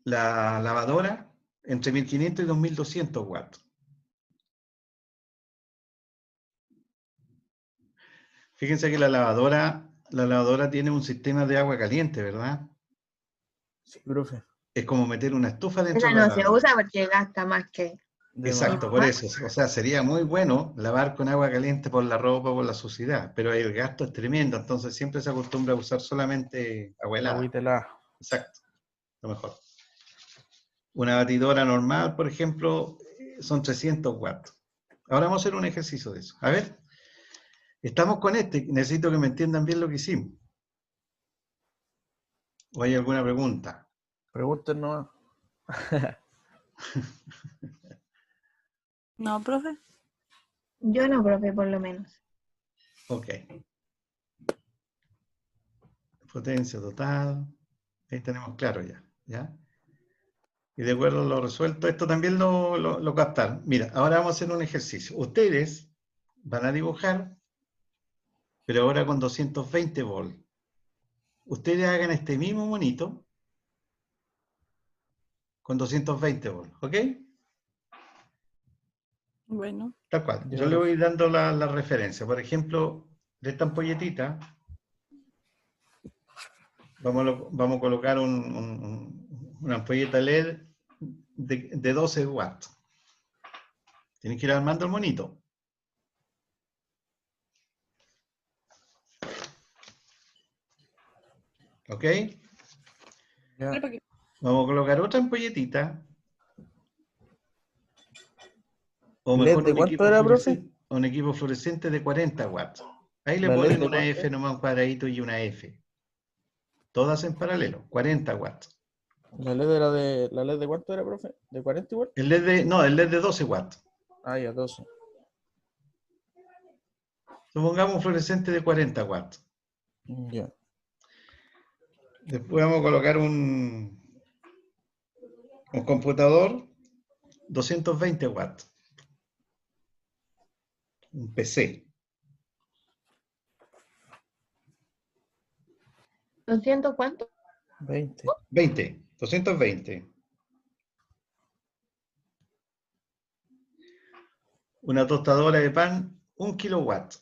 La lavadora entre 1500 y 2200 watts. Fíjense que la lavadora tiene un sistema de agua caliente, ¿verdad? Sí, profe. Es como meter una estufa dentro Esa de la no se lavadora. usa porque gasta más que... De más. Exacto, por eso. O sea, sería muy bueno lavar con agua caliente por la ropa, por la suciedad, pero el gasto es tremendo, entonces siempre se acostumbra a usar solamente agua helada. Agüita helada. Exacto, lo mejor. Una batidora normal, por ejemplo, son 300 watts. Ahora vamos a hacer un ejercicio de eso. A ver, estamos con este, necesito que me entiendan bien lo que hicimos. ¿O hay alguna pregunta? Pregunten nomás. No, profe. Yo no, profe, por lo menos. Ok. Potencia total. Ahí tenemos claro ya. ¿Ya? Y de acuerdo a lo resuelto, esto también lo captaron. Mira, ahora vamos a hacer un ejercicio. Ustedes van a dibujar, pero ahora con 220 volts. Ustedes hagan este mismo monito con 220 volts, ¿ok? Bueno. Tal cual. Ya, Yo le voy profe. dando la referencia. Por ejemplo, de esta ampolletita, vamos a colocar una ampolleta LED de 12 watts. Tienen que ir armando el monito. ¿Ok? Ya. Vamos a colocar otra ampolletita, o ¿LED mejor de cuánto era, profe? un equipo fluorescente de 40 watts. Ahí le ¿La LED ponen de una cuánto F es? nomás, un cuadradito y una F. Todas en paralelo, 40 watts. ¿La LED de cuánto era, profe? ¿De 40 igual? El LED de 12 watts. Ah, ya, 12. Supongamos un fluorescente de 40 watts. Ya. Después vamos a colocar un computador 220 watts. Un PC. ¿200 cuánto? 20. 220. Una tostadora de pan, 1 kilowatt.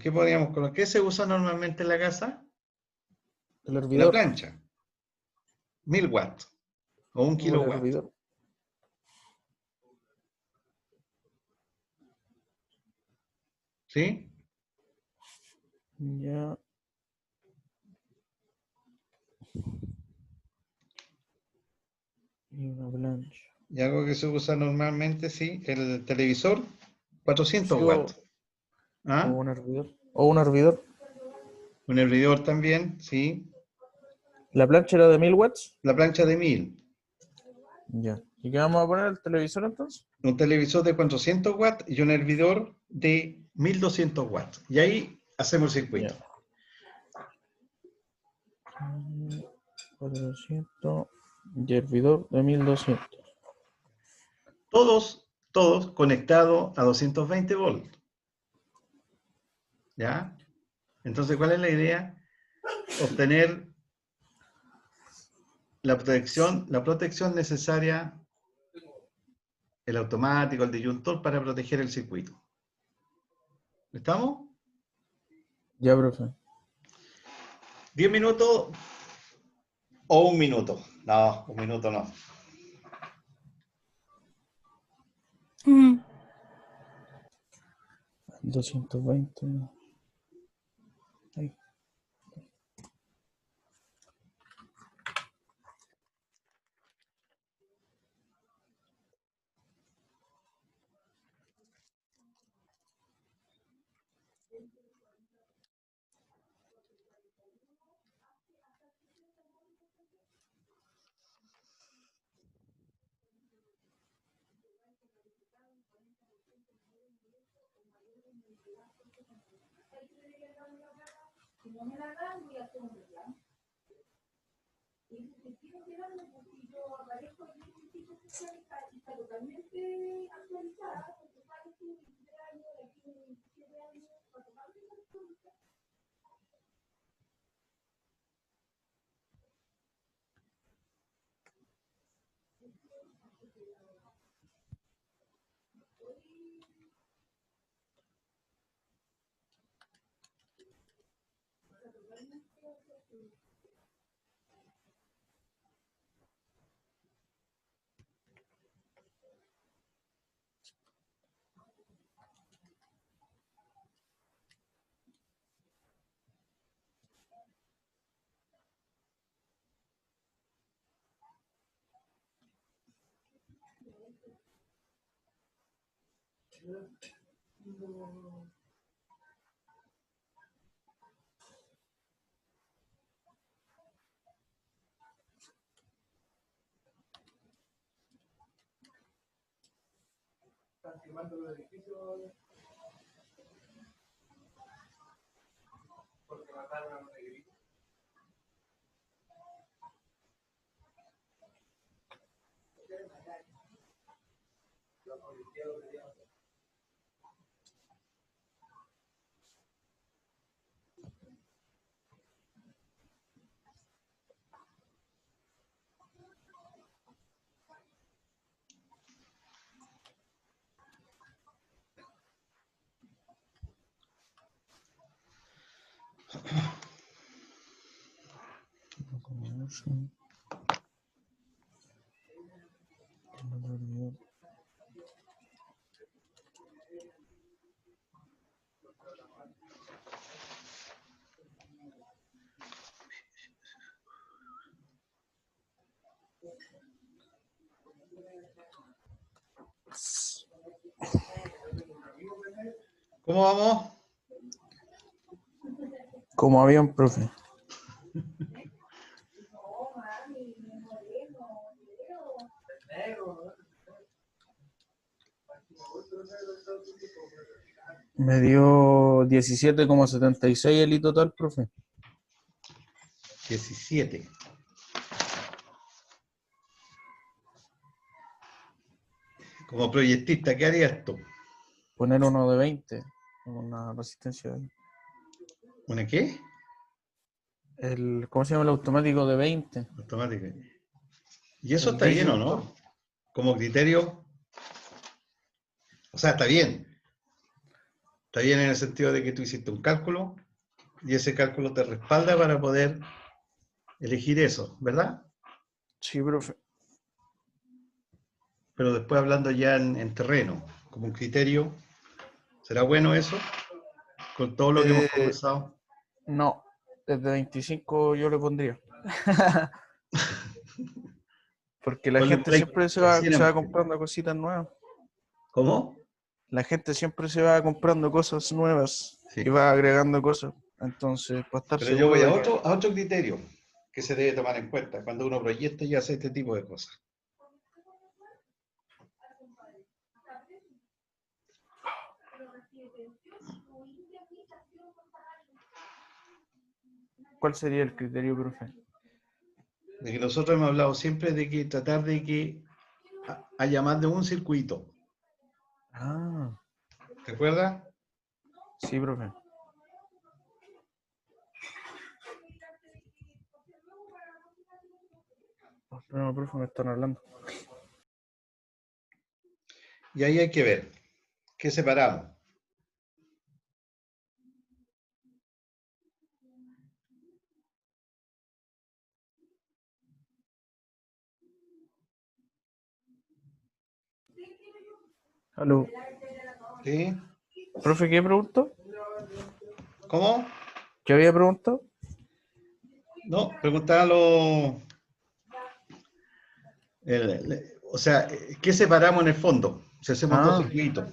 ¿Qué podríamos colocar? ¿Qué se usa normalmente en la casa? El La hervidor. plancha. 1000 watts o 1 O el kilowatt. hervidor. ¿Sí? Ya. Y una plancha. Y algo que se usa normalmente, sí, el televisor, 400 Sí, watts. o ¿Ah? un hervidor. O un hervidor. Un hervidor también, sí. ¿La plancha era de 1000 watts? La plancha de 1000. Ya. ¿Y qué vamos a poner? ¿El televisor entonces? Un televisor de 400 watts y un hervidor de 1200 watts. Y ahí hacemos el circuito. Ya. 400 y hervidor de 1200. Todos conectados a 220 volts. ¿Ya? Entonces, ¿cuál es la idea? Obtener la protección necesaria, el automático, el disyuntor, para proteger el circuito. ¿Estamos? Ya, profe. 10 minutos o 1 minuto. No, 1 minuto no. Mm. 220. Ahí. ¿Cómo vamos? Como avión, profe. Me dio 17,76 el I total, profe. 17. Como proyectista, ¿qué harías tú? Poner uno de 20, una resistencia. ¿Una qué? ¿Cómo se llama el automático de 20? Automática. ¿Y eso El está bien o disjuntor. no? Como criterio. O sea, está bien. Está bien en el sentido de que tú hiciste un cálculo y ese cálculo te respalda para poder elegir eso, ¿verdad? Sí, profe. Pero después hablando ya en terreno, como un criterio, ¿será bueno eso? Con todo lo que hemos conversado. No, desde 25 yo le pondría. Porque la Ponle un gente 30, siempre se así va nomás. comprando cositas nuevas. ¿Cómo? La gente siempre se va comprando cosas nuevas Sí. y va agregando cosas. Entonces, para estar Pero yo voy seguro a de que... otro criterio que se debe tomar en cuenta cuando uno proyecta y hace este tipo de cosas. ¿Cuál sería el criterio, profe? De que nosotros hemos hablado siempre de que tratar de que haya más de un circuito. Ah, ¿Te acuerdas? sí, profe. No, profe, me están hablando. Y ahí hay que ver qué separamos. Aló. ¿Sí? Profe, ¿qué preguntó? ¿Cómo? ¿Qué había preguntado? No, preguntaba lo... o sea, ¿qué separamos en el fondo? Si hacemos dos Ah, circuitos.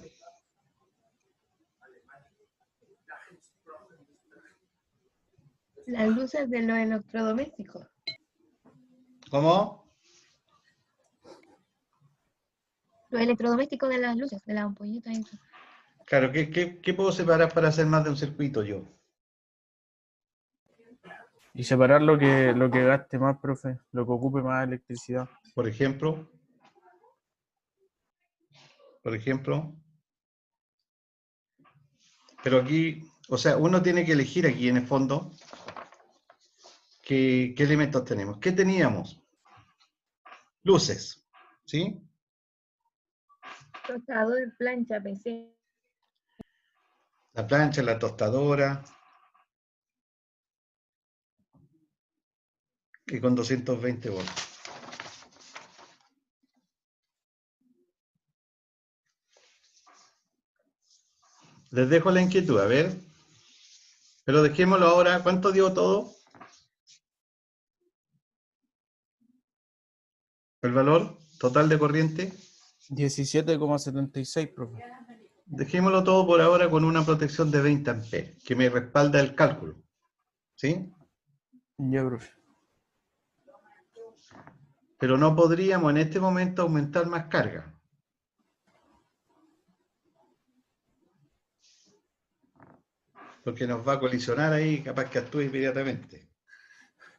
Las luces de los electrodomésticos. ¿Cómo? Los electrodomésticos de las luces, de las ampollitas y eso. Claro, ¿qué puedo separar para hacer más de un circuito yo? y separar lo que gaste más, profe, lo que ocupe más electricidad. Por ejemplo, pero aquí, o sea, uno tiene que elegir aquí en el fondo qué elementos tenemos. ¿Qué teníamos? Luces, ¿sí? Tostador, plancha, PC. La plancha, la tostadora, y con 220 voltios. Les dejo la inquietud, a ver. Pero dejémoslo ahora. ¿Cuánto dio todo? El valor total de corriente. 17,76, profe. Dejémoslo todo por ahora con una protección de 20 amperes, que me respalda el cálculo. ¿Sí? Ya, profe. Pero no podríamos en este momento aumentar más carga. Porque nos va a colisionar ahí, capaz que actúe inmediatamente.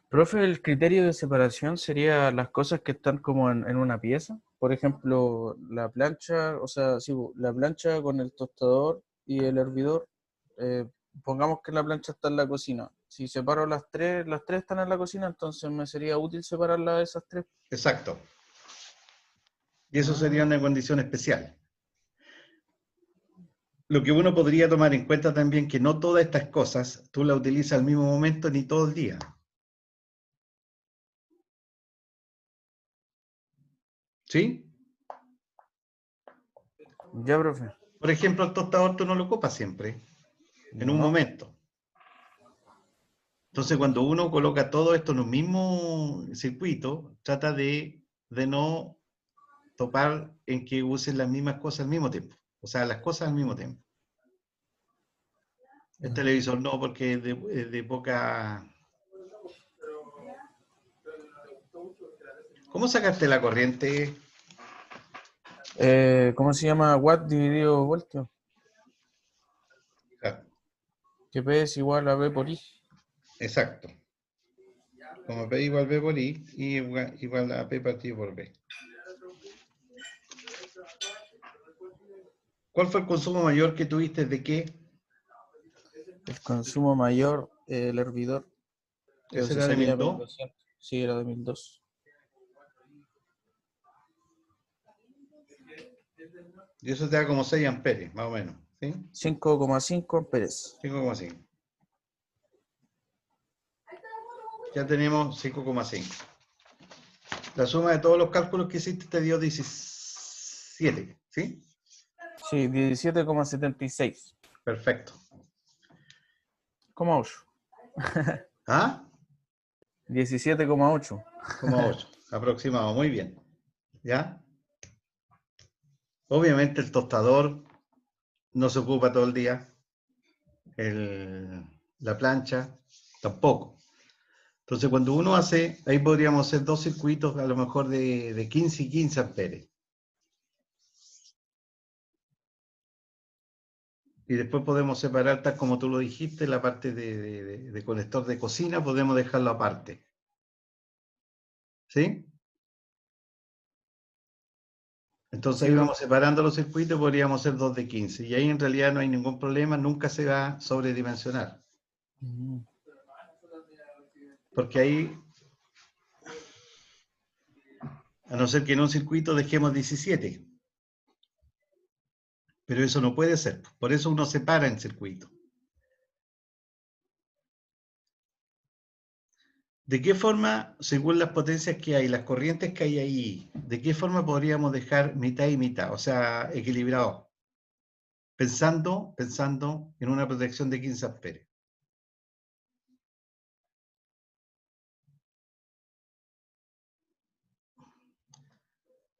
Profe, el criterio de separación sería las cosas que están como en una pieza. Por ejemplo, la plancha, o sea, sí, la plancha con el tostador y el hervidor. eh, Pongamos que la plancha está en la cocina. Si separo las tres están en la cocina, entonces me sería útil separarlas de esas tres. Exacto. Y eso sería una condición especial. Lo que uno podría tomar en cuenta también que no todas estas cosas tú las utilizas al mismo momento ni todo el día. ¿Sí? Ya, profe. Por ejemplo, el tostador tú no lo ocupas siempre, en un No. momento. Entonces, cuando uno coloca todo esto en un mismo circuito, trata de no topar en que uses las mismas cosas al mismo tiempo. O sea, las cosas al mismo tiempo. El televisor no, porque es de poca... ¿Cómo sacaste la corriente? ¿Cómo se llama? Watt dividido voltio. Ah, Que P es igual a B por I. exacto. Como P igual B por I, I igual a P partido por B. ¿Cuál fue el consumo mayor que tuviste de qué? El consumo mayor, el hervidor. ¿Ese Entonces era de sería 1200? 1200. Sí, era de 1200. Y eso te da como 6 amperes, más o menos. ¿Sí? 5,5 amperes. 5,5. Ya tenemos 5,5. La suma de todos los cálculos que hiciste te dio 17, ¿sí? Sí, 17,76. Perfecto. 8. ¿Ah? 17,8. 8, aproximado, muy bien. ¿Ya? Obviamente el tostador no se ocupa todo el día. La plancha tampoco. Entonces cuando uno hace, ahí podríamos hacer dos circuitos a lo mejor de 15 y 15 amperes. Y después podemos separar, tal como tú lo dijiste, la parte de conector de cocina, podemos dejarlo aparte. ¿Sí? Entonces ahí Sí, vamos separando los circuitos y podríamos hacer dos de 15. Y ahí en realidad no hay ningún problema, nunca se va a sobredimensionar. Porque ahí, a no ser que en un circuito dejemos 17. Pero eso no puede ser. Por eso uno separa en circuito. ¿De qué forma, según las potencias que hay, las corrientes que hay ahí, de qué forma podríamos dejar mitad y mitad? O sea, equilibrado. Pensando en una protección de 15 amperes.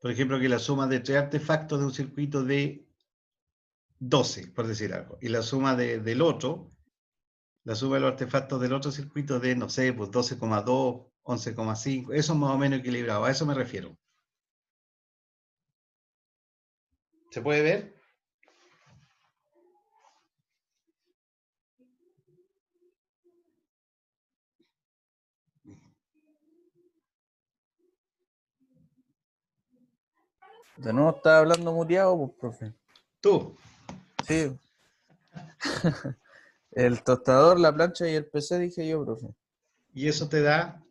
Por ejemplo, que la suma de 3 artefactos de un circuito de 12, por decir algo, y la suma del otro, la suma de los artefactos del otro circuito de, no sé, pues 12,2, 11,5, eso es más o menos equilibrado, a eso me refiero. ¿Se puede ver? De nuevo estaba hablando muteado, pues, profe. Tú. Sí. El tostador, la plancha y el PC, dije yo, profe. Y eso te da,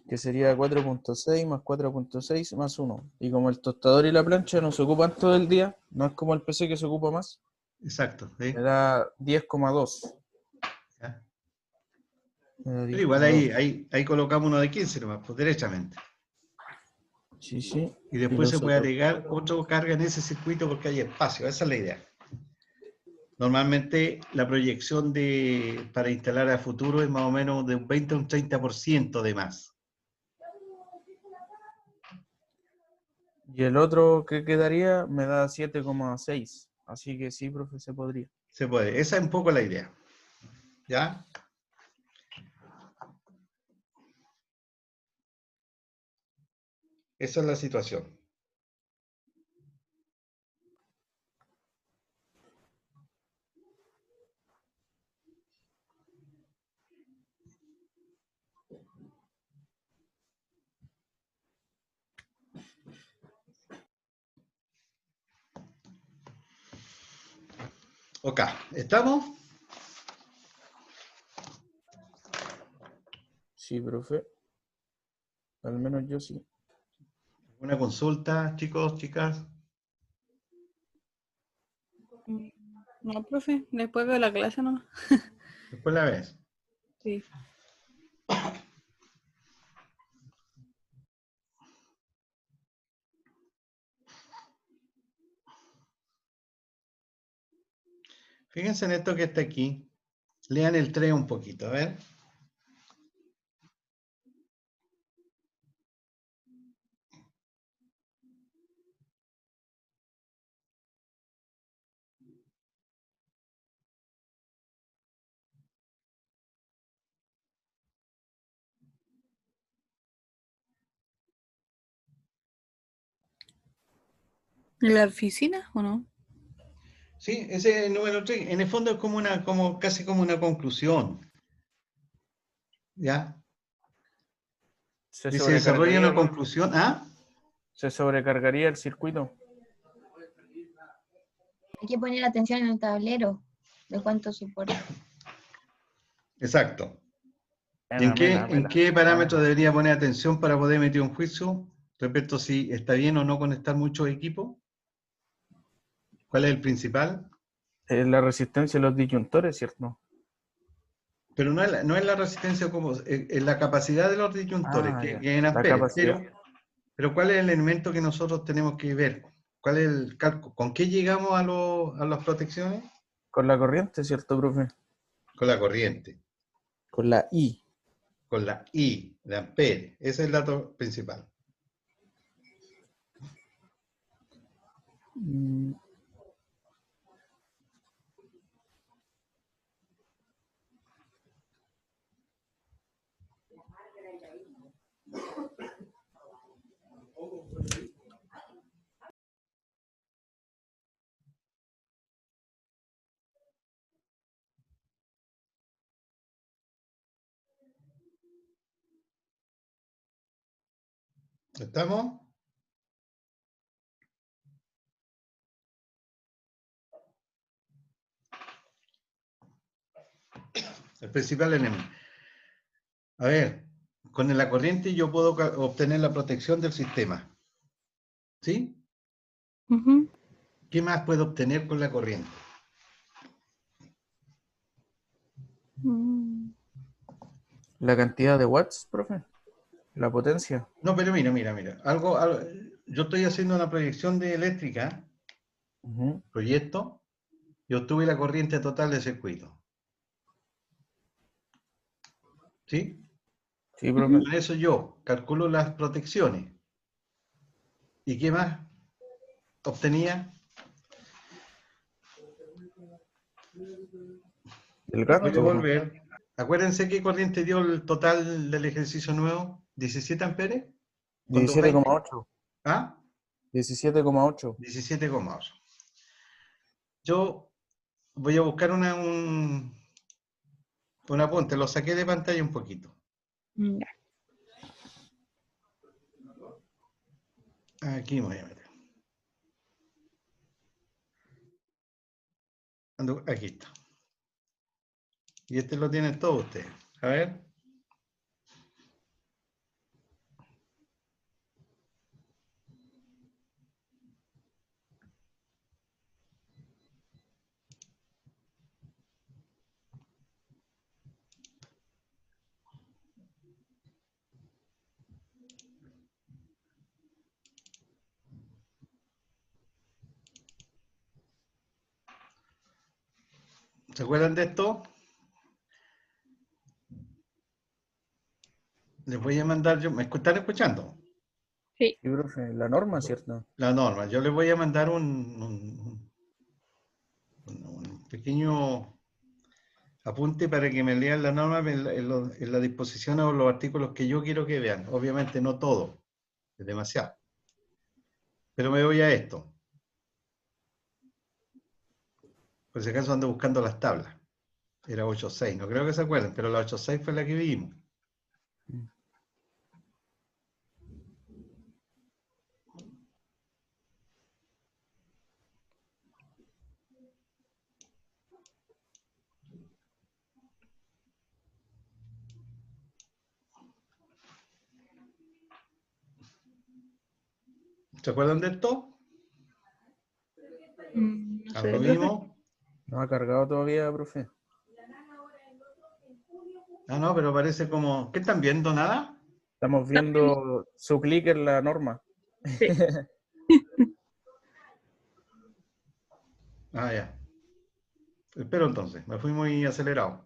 Que sería 4,6 más 4,6 más 1. Y como el tostador y la plancha no se ocupan todo el día, no es como el PC que se ocupa más, exacto, ¿sí? me da 10,2. ¿Ya? Me da Pero igual 10,2. ahí colocamos uno de 15 nomás, pues derechamente. Sí, sí. Y Y después los se puede otros. agregar otro carga en ese circuito porque hay espacio, esa es la idea. Normalmente la proyección para instalar a futuro es más o menos de un 20 a un 30% de más. Y el otro que quedaría me da 7,6. Así que sí, profe, se podría. Se puede, esa es un poco la idea. ¿Ya? Esa es la situación. Ok, ¿estamos? Sí, profe. Al menos yo sí. Una consulta, chicos, chicas. No, profe, después de la clase nomás. Después la ves. Sí. Fíjense en esto que está aquí. Lean el 3 un poquito, a ver. ¿En la oficina o no? Sí, ese número 3, en el fondo es casi como una conclusión. ¿Ya? Se Dice, desarrolla sobrecargaría, una profe. conclusión. ¿Ah? Se sobrecargaría el circuito. Hay que poner atención en el tablero de cuánto soporta. Exacto. ¿Y Mela, mela, en mela. qué parámetro Bueno, debería poner atención para poder emitir un juicio respecto a si está bien o no conectar muchos equipos? ¿Cuál es el principal? es la resistencia de los disyuntores, ¿cierto? Pero no es la resistencia como, es la capacidad de los disyuntores, Ah, ya. que en La amperes. capacidad. Pero ¿cuál es el elemento que nosotros tenemos que ver? ¿Cuál es el cálculo? ¿Con qué llegamos a las protecciones? Con la corriente, ¿cierto, profe? Con la corriente, Con la I. con la I, de amperes. Ese es el dato principal. Mm, ¿Estamos? El principal elemento. A ver, con la corriente yo puedo obtener la protección del sistema. ¿Sí? Ujú. ¿Qué más puedo obtener con la corriente? Mm. La cantidad de watts, profe. La potencia. No, pero mira. Yo estoy haciendo una proyección de eléctrica, Ujú. proyecto, y obtuve la corriente total del circuito. ¿Sí? Sí, profe. Ujú. Con eso yo calculo las protecciones. ¿Y qué más obtenía? El Voy a gasto, volver. Acuérdense qué corriente dio el total del ejercicio nuevo. 17 amperes con 220. 17,8. ¿Ah? 17,8. 17,8. Yo voy a buscar un apunte. Lo saqué de pantalla un poquito. Ya. Aquí me voy a meter. Aquí está. Y este lo tienen todos ustedes. A ver. ¿Se acuerdan de esto? Les voy a mandar yo, ¿me están escuchando? Sí. Sí, profe, la norma, ¿cierto? La norma. Yo les voy a mandar un pequeño apunte para que me lean la norma en la disposición o los artículos que yo quiero que vean. Obviamente no todo, es demasiado. Pero me voy a esto. Por si acaso ando buscando las tablas. Era 8.6, no creo que se acuerden, pero la 8.6 fue la que vimos. ¿Se acuerdan de esto? No Ah, sé, lo profe. vimos. No ha cargado todavía, profe. Ah, no, pero parece como... ¿Qué están viendo? ¿Nada? Estamos viendo su clic en la norma. Sí. Ah, ya. Espero entonces, me fui muy acelerado.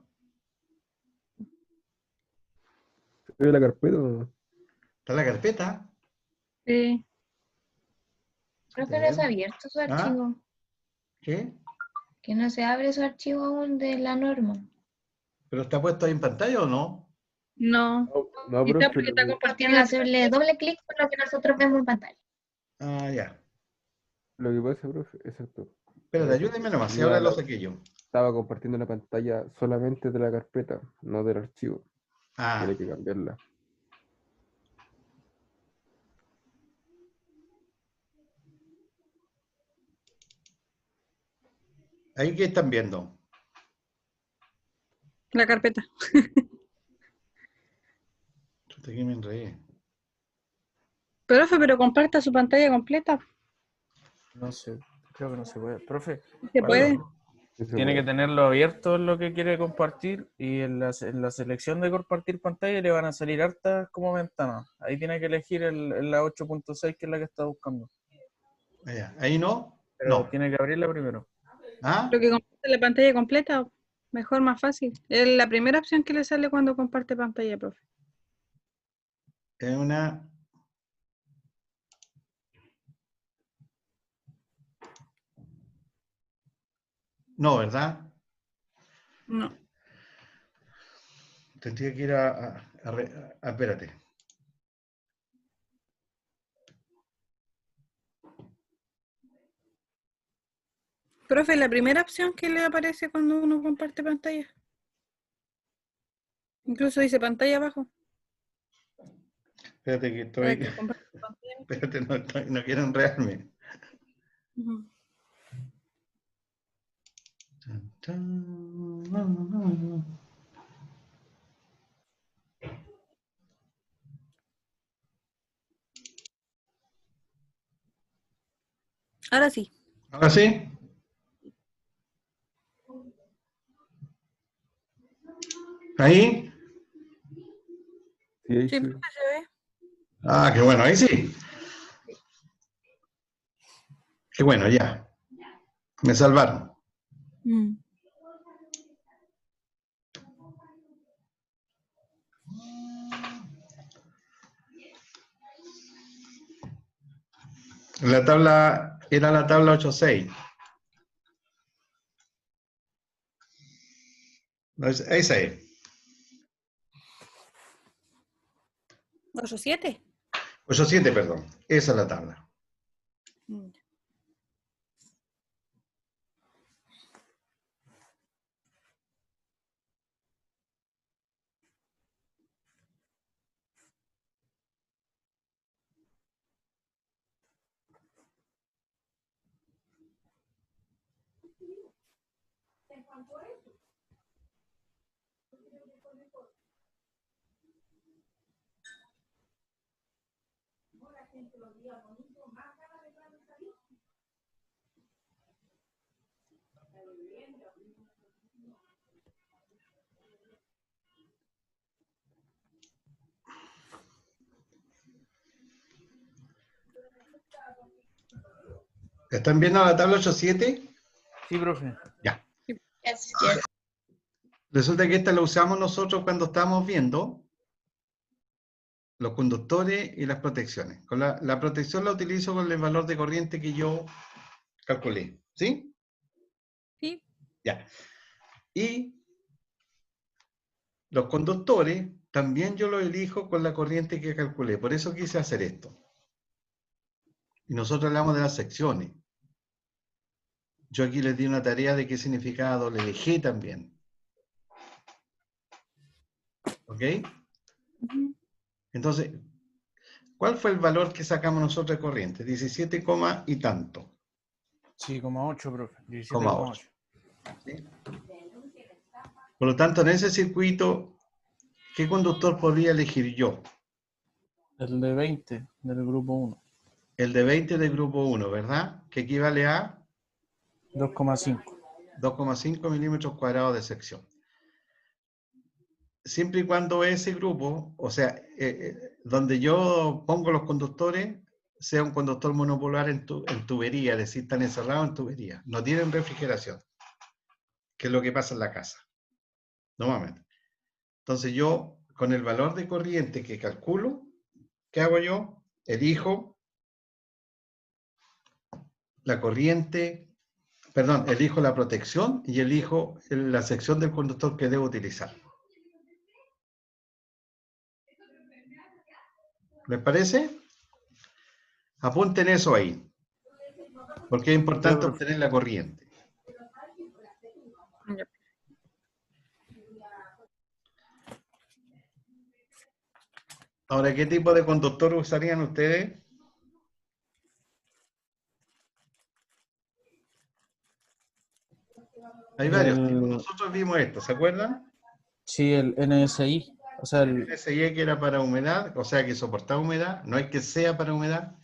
¿Se ve la carpeta o no? ¿Está la carpeta? Sí. Profe, no se ha abierto su ¿Ah? archivo. ¿Qué? Que no se abre su archivo aún de la norma. ¿Pero está puesto ahí en pantalla o no? No. No, Y está profe, porque está lo que compartiendo Tiene que la hacerle doble clic por lo que nosotros vemos en pantalla. Ah, ya. pasa, profe, exacto. Espérate, Eso, ayúdenme nomás, si ahora iba lo saqué yo. estaba compartiendo la pantalla solamente de la carpeta, no del archivo. Ah, Tiene que cambiarla. ¿ahí qué están viendo? La carpeta. Chuta, aquí me enredé. Profe, pero comparta su pantalla completa. No sé, creo que no se puede. Profe, Se puede. Sí se tiene que puede. tenerlo abierto en lo que quiere compartir y en la selección de compartir pantalla le van a salir hartas como ventanas. Ahí tiene que elegir la 8.6 que es la que está buscando. Allá. ¿Ahí no? Pero No. tiene que abrirla primero. ¿Ah? Lo que comparte la pantalla completa, mejor, más fácil. Es la primera opción que le sale cuando comparte pantalla, profe. Es una... No, ¿verdad? No. Tendría que ir espérate. Profe, la primera opción que le aparece cuando uno comparte pantalla. Incluso dice pantalla abajo. Espérate que Para estoy... que comparte pantalla. Espérate, no quiero enredarme. Ujú. Ahora sí. ¿Ahora sí? ¿Ahí? Sí, ahí Sí, sí. profe, se ve. Ah, qué bueno, ahí sí. Qué bueno, ya. Me salvaron. Mm. La tabla era la tabla 8.6. Esa es. 8-7. 8.7, perdón. Esa es la tabla. Mm. ¿Están viendo la tabla 8.7? Sí, profe. Ya. Es cierto. Resulta que esta la usamos nosotros cuando estamos viendo los conductores y las protecciones. Con la protección la utilizo con el valor de corriente que yo calculé. ¿Sí? Sí. Ya. Y los conductores también yo los elijo con la corriente que calculé. Por eso quise hacer esto. Y nosotros hablamos de las secciones. Yo aquí les di una tarea de qué significaba doble G también. ¿Ok? Ujú. Entonces, ¿cuál fue el valor que sacamos nosotros de corriente? 17, y tanto. Sí, 8, profe. Coma 17,8. 8. ¿Sí? Por lo tanto, en ese circuito, ¿qué conductor podría elegir yo? El de 20 del grupo 1. El de 20 del grupo 1, ¿verdad? Que equivale a 2,5. 2,5 milímetros cuadrados de sección. Siempre y cuando ese grupo, o sea, donde yo pongo los conductores, sea un conductor monopolar en tubería, es decir, están encerrados en tubería. No tienen refrigeración, que es lo que pasa en la casa, normalmente. Entonces yo, con el valor de corriente que calculo, ¿qué hago yo? Elijo la corriente, perdón, elijo la protección y elijo la sección del conductor que debo utilizar. ¿Les parece? Apunten eso ahí, porque es importante obtener la corriente. Ya. Ahora, ¿qué tipo de conductor usarían ustedes? Hay varios tipos. Nosotros vimos esto, ¿se acuerdan? Sí, el NSI. O sea, El SIE que era para humedad, o sea que soportaba humedad, no es que sea para humedad.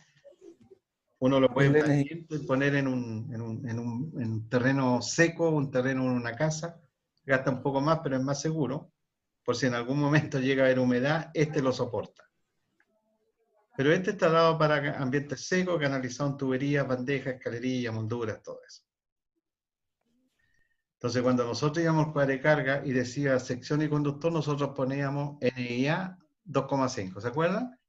Uno lo puede el NSI. planear y poner en un terreno seco, un terreno en una casa. Gasta un poco más, pero es más seguro. Por si en algún momento llega a haber humedad, este lo soporta. Pero este está dado para ambientes secos, canalizado en tuberías, bandejas, escalerillas, molduras, todo eso. Entonces, cuando nosotros íbamos al cuadro de carga y decía sección y conductor, nosotros poníamos NIA 2,5, ¿se acuerdan?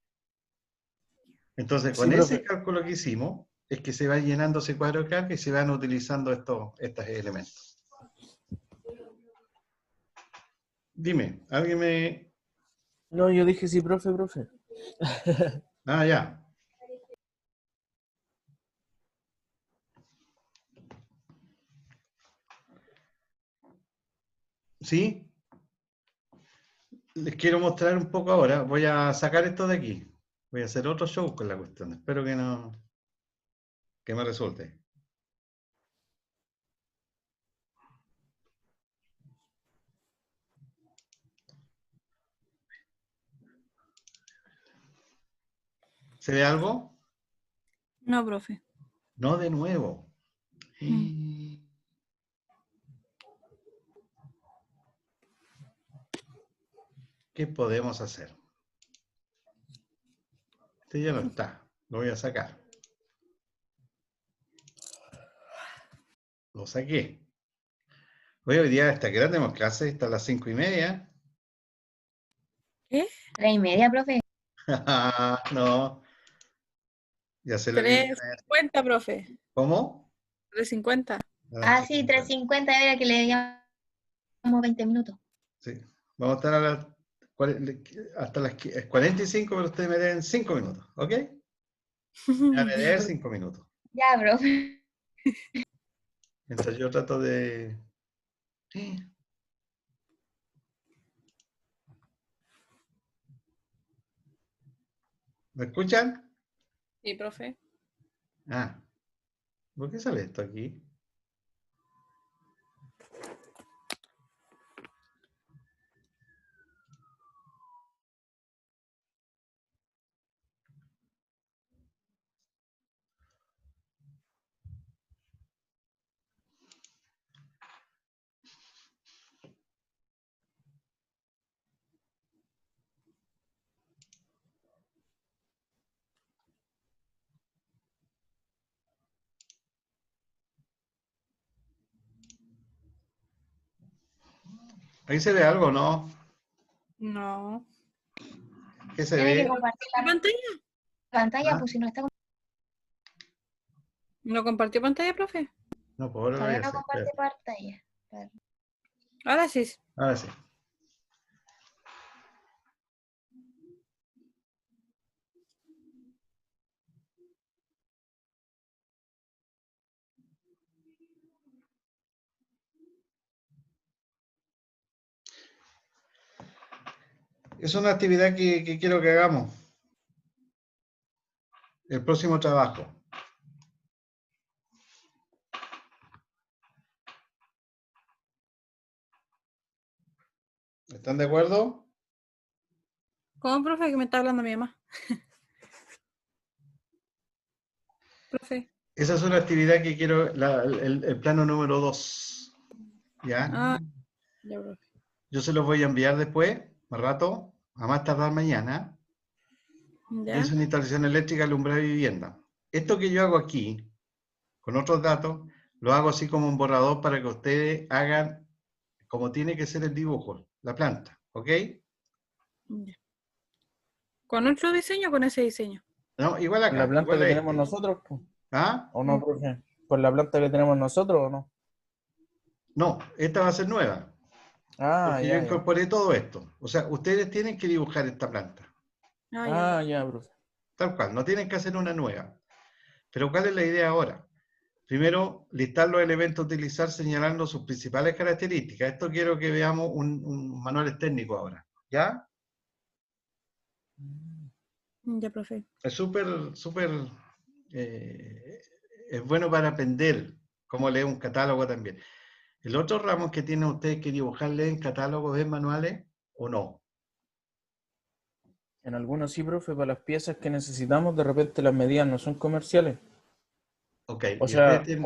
Entonces, Sí, con ese profe. cálculo que hicimos, es que se va llenando ese cuadro de carga y se van utilizando estos elementos. Dime, ¿alguien me...? No, yo dije sí, profe. Ah, ya. ¿Sí? Les quiero mostrar un poco ahora. Voy a sacar esto de aquí. Voy a hacer otro show con la cuestión. Espero que no... que me resulte. ¿Se ve algo? No, profe. No de nuevo. Mm. ¿Qué podemos hacer? Este ya no está. Lo voy a sacar. Lo saqué. Hoy día hasta que hora tenemos clase, hasta las 5:30. ¿Qué? 3:30, profe. No, ya sé lo que viene. 3:50, profe. ¿Cómo? 3:50. Ah, sí, 3:50 era que le digamos 20 minutos. Sí. Vamos a estar hasta las 45, pero ustedes me den 5 minutos, ¿ok? Ya me den 5 minutos. Ya, profe. Mientras yo trato de... ¿Me escuchan? Sí, profe. Ah, ¿por qué sale esto aquí? Ahí se ve algo, ¿no? No. ¿Qué se Tiene que ve? compartir ¿Qué la pantalla? pantalla, Ah. pues si no está, ¿No compartió pantalla, profe? No, pues ahora lo voy todavía a no hacer. comparte Espérate. pantalla. Claro. Ahora sí. Ahora sí. Es una actividad que quiero que hagamos. El próximo trabajo. ¿Están de acuerdo? ¿Cómo, profe? Que me está hablando mi mamá. Profe. Esa es una actividad que quiero, el plano número 2. ¿Ya? Ah, ya, profe. Yo se los voy a enviar después, más rato, a más tardar mañana. Ya. Es una instalación eléctrica, alumbrado y vivienda. Esto que yo hago aquí, con otros datos, lo hago así como un borrador para que ustedes hagan como tiene que ser el dibujo, la planta, ¿ok? Ya. ¿Con otro diseño o con ese diseño? No, igual ¿Con la acá, planta igual que a tenemos este. nosotros, po? ¿Ah? ¿O no, profe? ¿Con la planta que tenemos nosotros o no? No, esta va a ser nueva, Ah, porque yo ya, ya. incorporé todo esto. O sea, ustedes tienen que dibujar esta planta, Ah, ya. Ah, ya, profe. tal cual, no tienen que hacer una nueva. Pero ¿cuál es la idea ahora? Primero, listar los elementos a utilizar señalando sus principales características. Esto quiero que veamos un manual técnico ahora, ¿ya? Ya, profe. Es súper, es bueno para aprender cómo leer un catálogo también. ¿El otro ramo que tienen ustedes que dibujarle en catálogos es manuales o no? En algunos sí, profe, para las piezas que necesitamos, de repente las medidas no son comerciales. Ok, O y ustedes sea, tienen...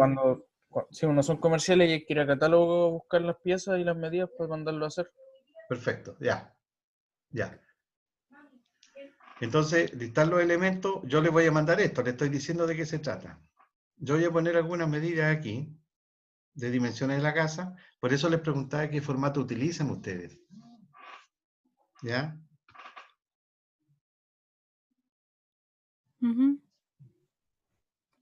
si no son comerciales y hay que ir a catálogo a buscar las piezas y las medidas, pues mandarlo a hacer. Perfecto, ya, ya. Entonces, listar los elementos, yo les voy a mandar esto, les estoy diciendo de qué se trata. Yo voy a poner algunas medidas aquí, de dimensiones de la casa, por eso les preguntaba qué formato utilizan ustedes. ¿Ya? Ujú.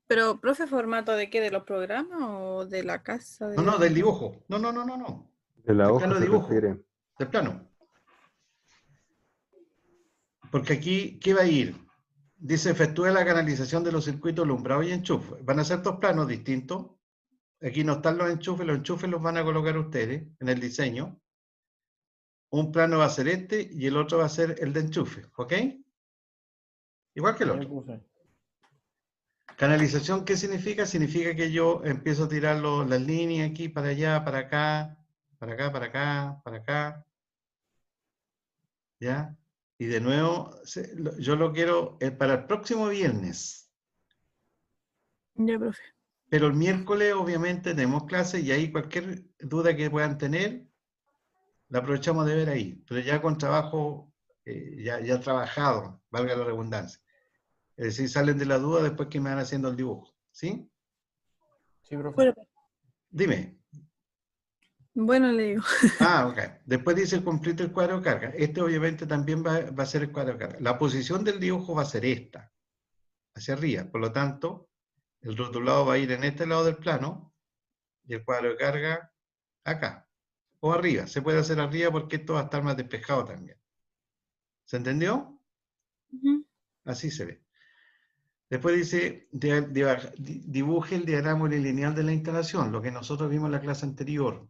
Pero, profe, ¿formato de qué? ¿De los programas o de la casa? No, no, De... del dibujo. No, no, no, no, no. De la Del hoja plano de se dibujo. refiere. Del plano. Porque aquí, ¿qué va a ir? Dice, efectúe la canalización de los circuitos alumbrado y enchufe. Van a ser dos planos distintos. Aquí no están los enchufes los van a colocar ustedes en el diseño. Un plano va a ser este y el otro va a ser el de enchufe, ¿ok? Igual que el Sí, otro. profe. Canalización, ¿qué significa? Significa que yo empiezo a tirar las líneas aquí, para allá, para acá, para acá, para acá, para acá, ¿ya? Y de nuevo, yo lo quiero para el próximo viernes. Ya, profe. Pero el miércoles, obviamente, tenemos clase y ahí cualquier duda que puedan tener, la aprovechamos de ver ahí. Pero ya con trabajo, ya trabajado, valga la redundancia. Es decir, salen de la duda después que me van haciendo el dibujo. ¿Sí? Sí, profe. Bueno, Dime. bueno, le digo. Ah, ok. Después dice cumplir el cuadro de carga. Este obviamente también va a ser el cuadro de carga. La posición del dibujo va a ser esta, hacia arriba. Por lo tanto, el rotulado va a ir en este lado del plano y el cuadro de carga acá. O arriba. Se puede hacer arriba porque esto va a estar más despejado también. ¿Se entendió? Ujú. Así se ve. Después dice, dibuje el diagrama lineal de la instalación, lo que nosotros vimos en la clase anterior.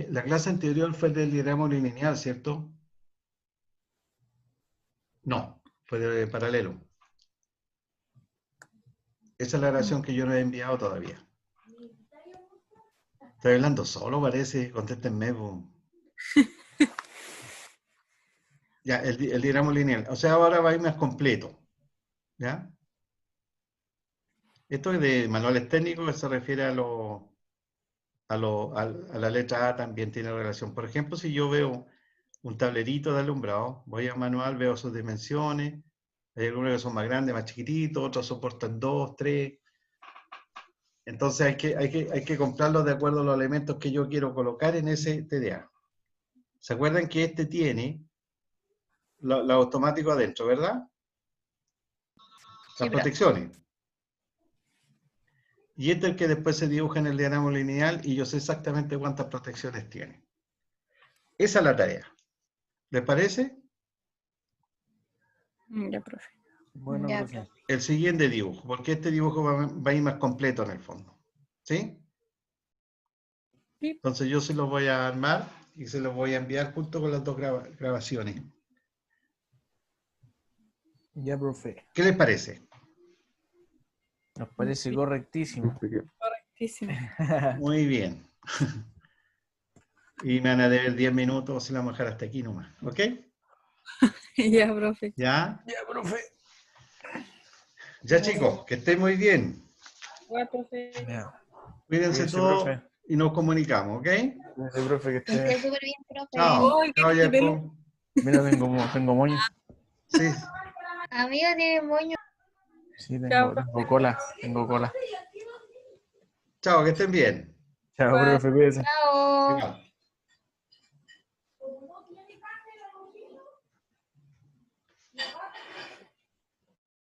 La clase anterior fue el del diagrama lineal, ¿cierto? No, fue de paralelo. Esa es la grabación que yo no he enviado todavía. Estoy hablando solo, parece. Contéstenme. Po. Ya, el diagrama lineal. O sea, ahora va a ir más completo. ¿Ya? Esto es de manuales técnicos que se refiere a la letra A, también tiene relación. Por ejemplo, si yo veo un tablerito de alumbrado, voy a manual, veo sus dimensiones. Hay algunos que son más grandes, más chiquititos, otros soportan 2, 3. Entonces hay que comprarlo de acuerdo a los elementos que yo quiero colocar en ese TDA. ¿Se acuerdan que este tiene lo automático adentro, verdad? Las protecciones. Y este es el que después se dibuja en el diagrama lineal y yo sé exactamente cuántas protecciones tiene. Esa es la tarea. ¿Les parece? Ya, profe. Bueno, Ya, profe. El siguiente dibujo, porque este dibujo va a ir más completo en el fondo. ¿Sí? Sí. Entonces yo se los voy a armar y se los voy a enviar junto con las dos grabaciones. Ya, profe. ¿Qué les parece? Nos parece correctísimo. Así que, Correctísimo. Muy bien. Y me van a deber 10 minutos, si la vamos a dejar hasta aquí nomás. ¿Ok? Ya, profe. ¿Ya? Ya, profe. Ya, chicos, que estén muy bien. Ya, profe. Ya. Cuídense Cuídese, todos profe. y nos comunicamos, ¿ok? Cuídese, profe, que Que esté esté. súper bien, profe. Chao. Ay, qué Chao, lindo pelo. Yerko. Mira, tengo moño. Sí. Amiga, tiene moño. Sí, Chao, tengo cola. Tengo cola. Chao, que estén bien. Chao, Bye. profe, cuídese. Chao. Igual.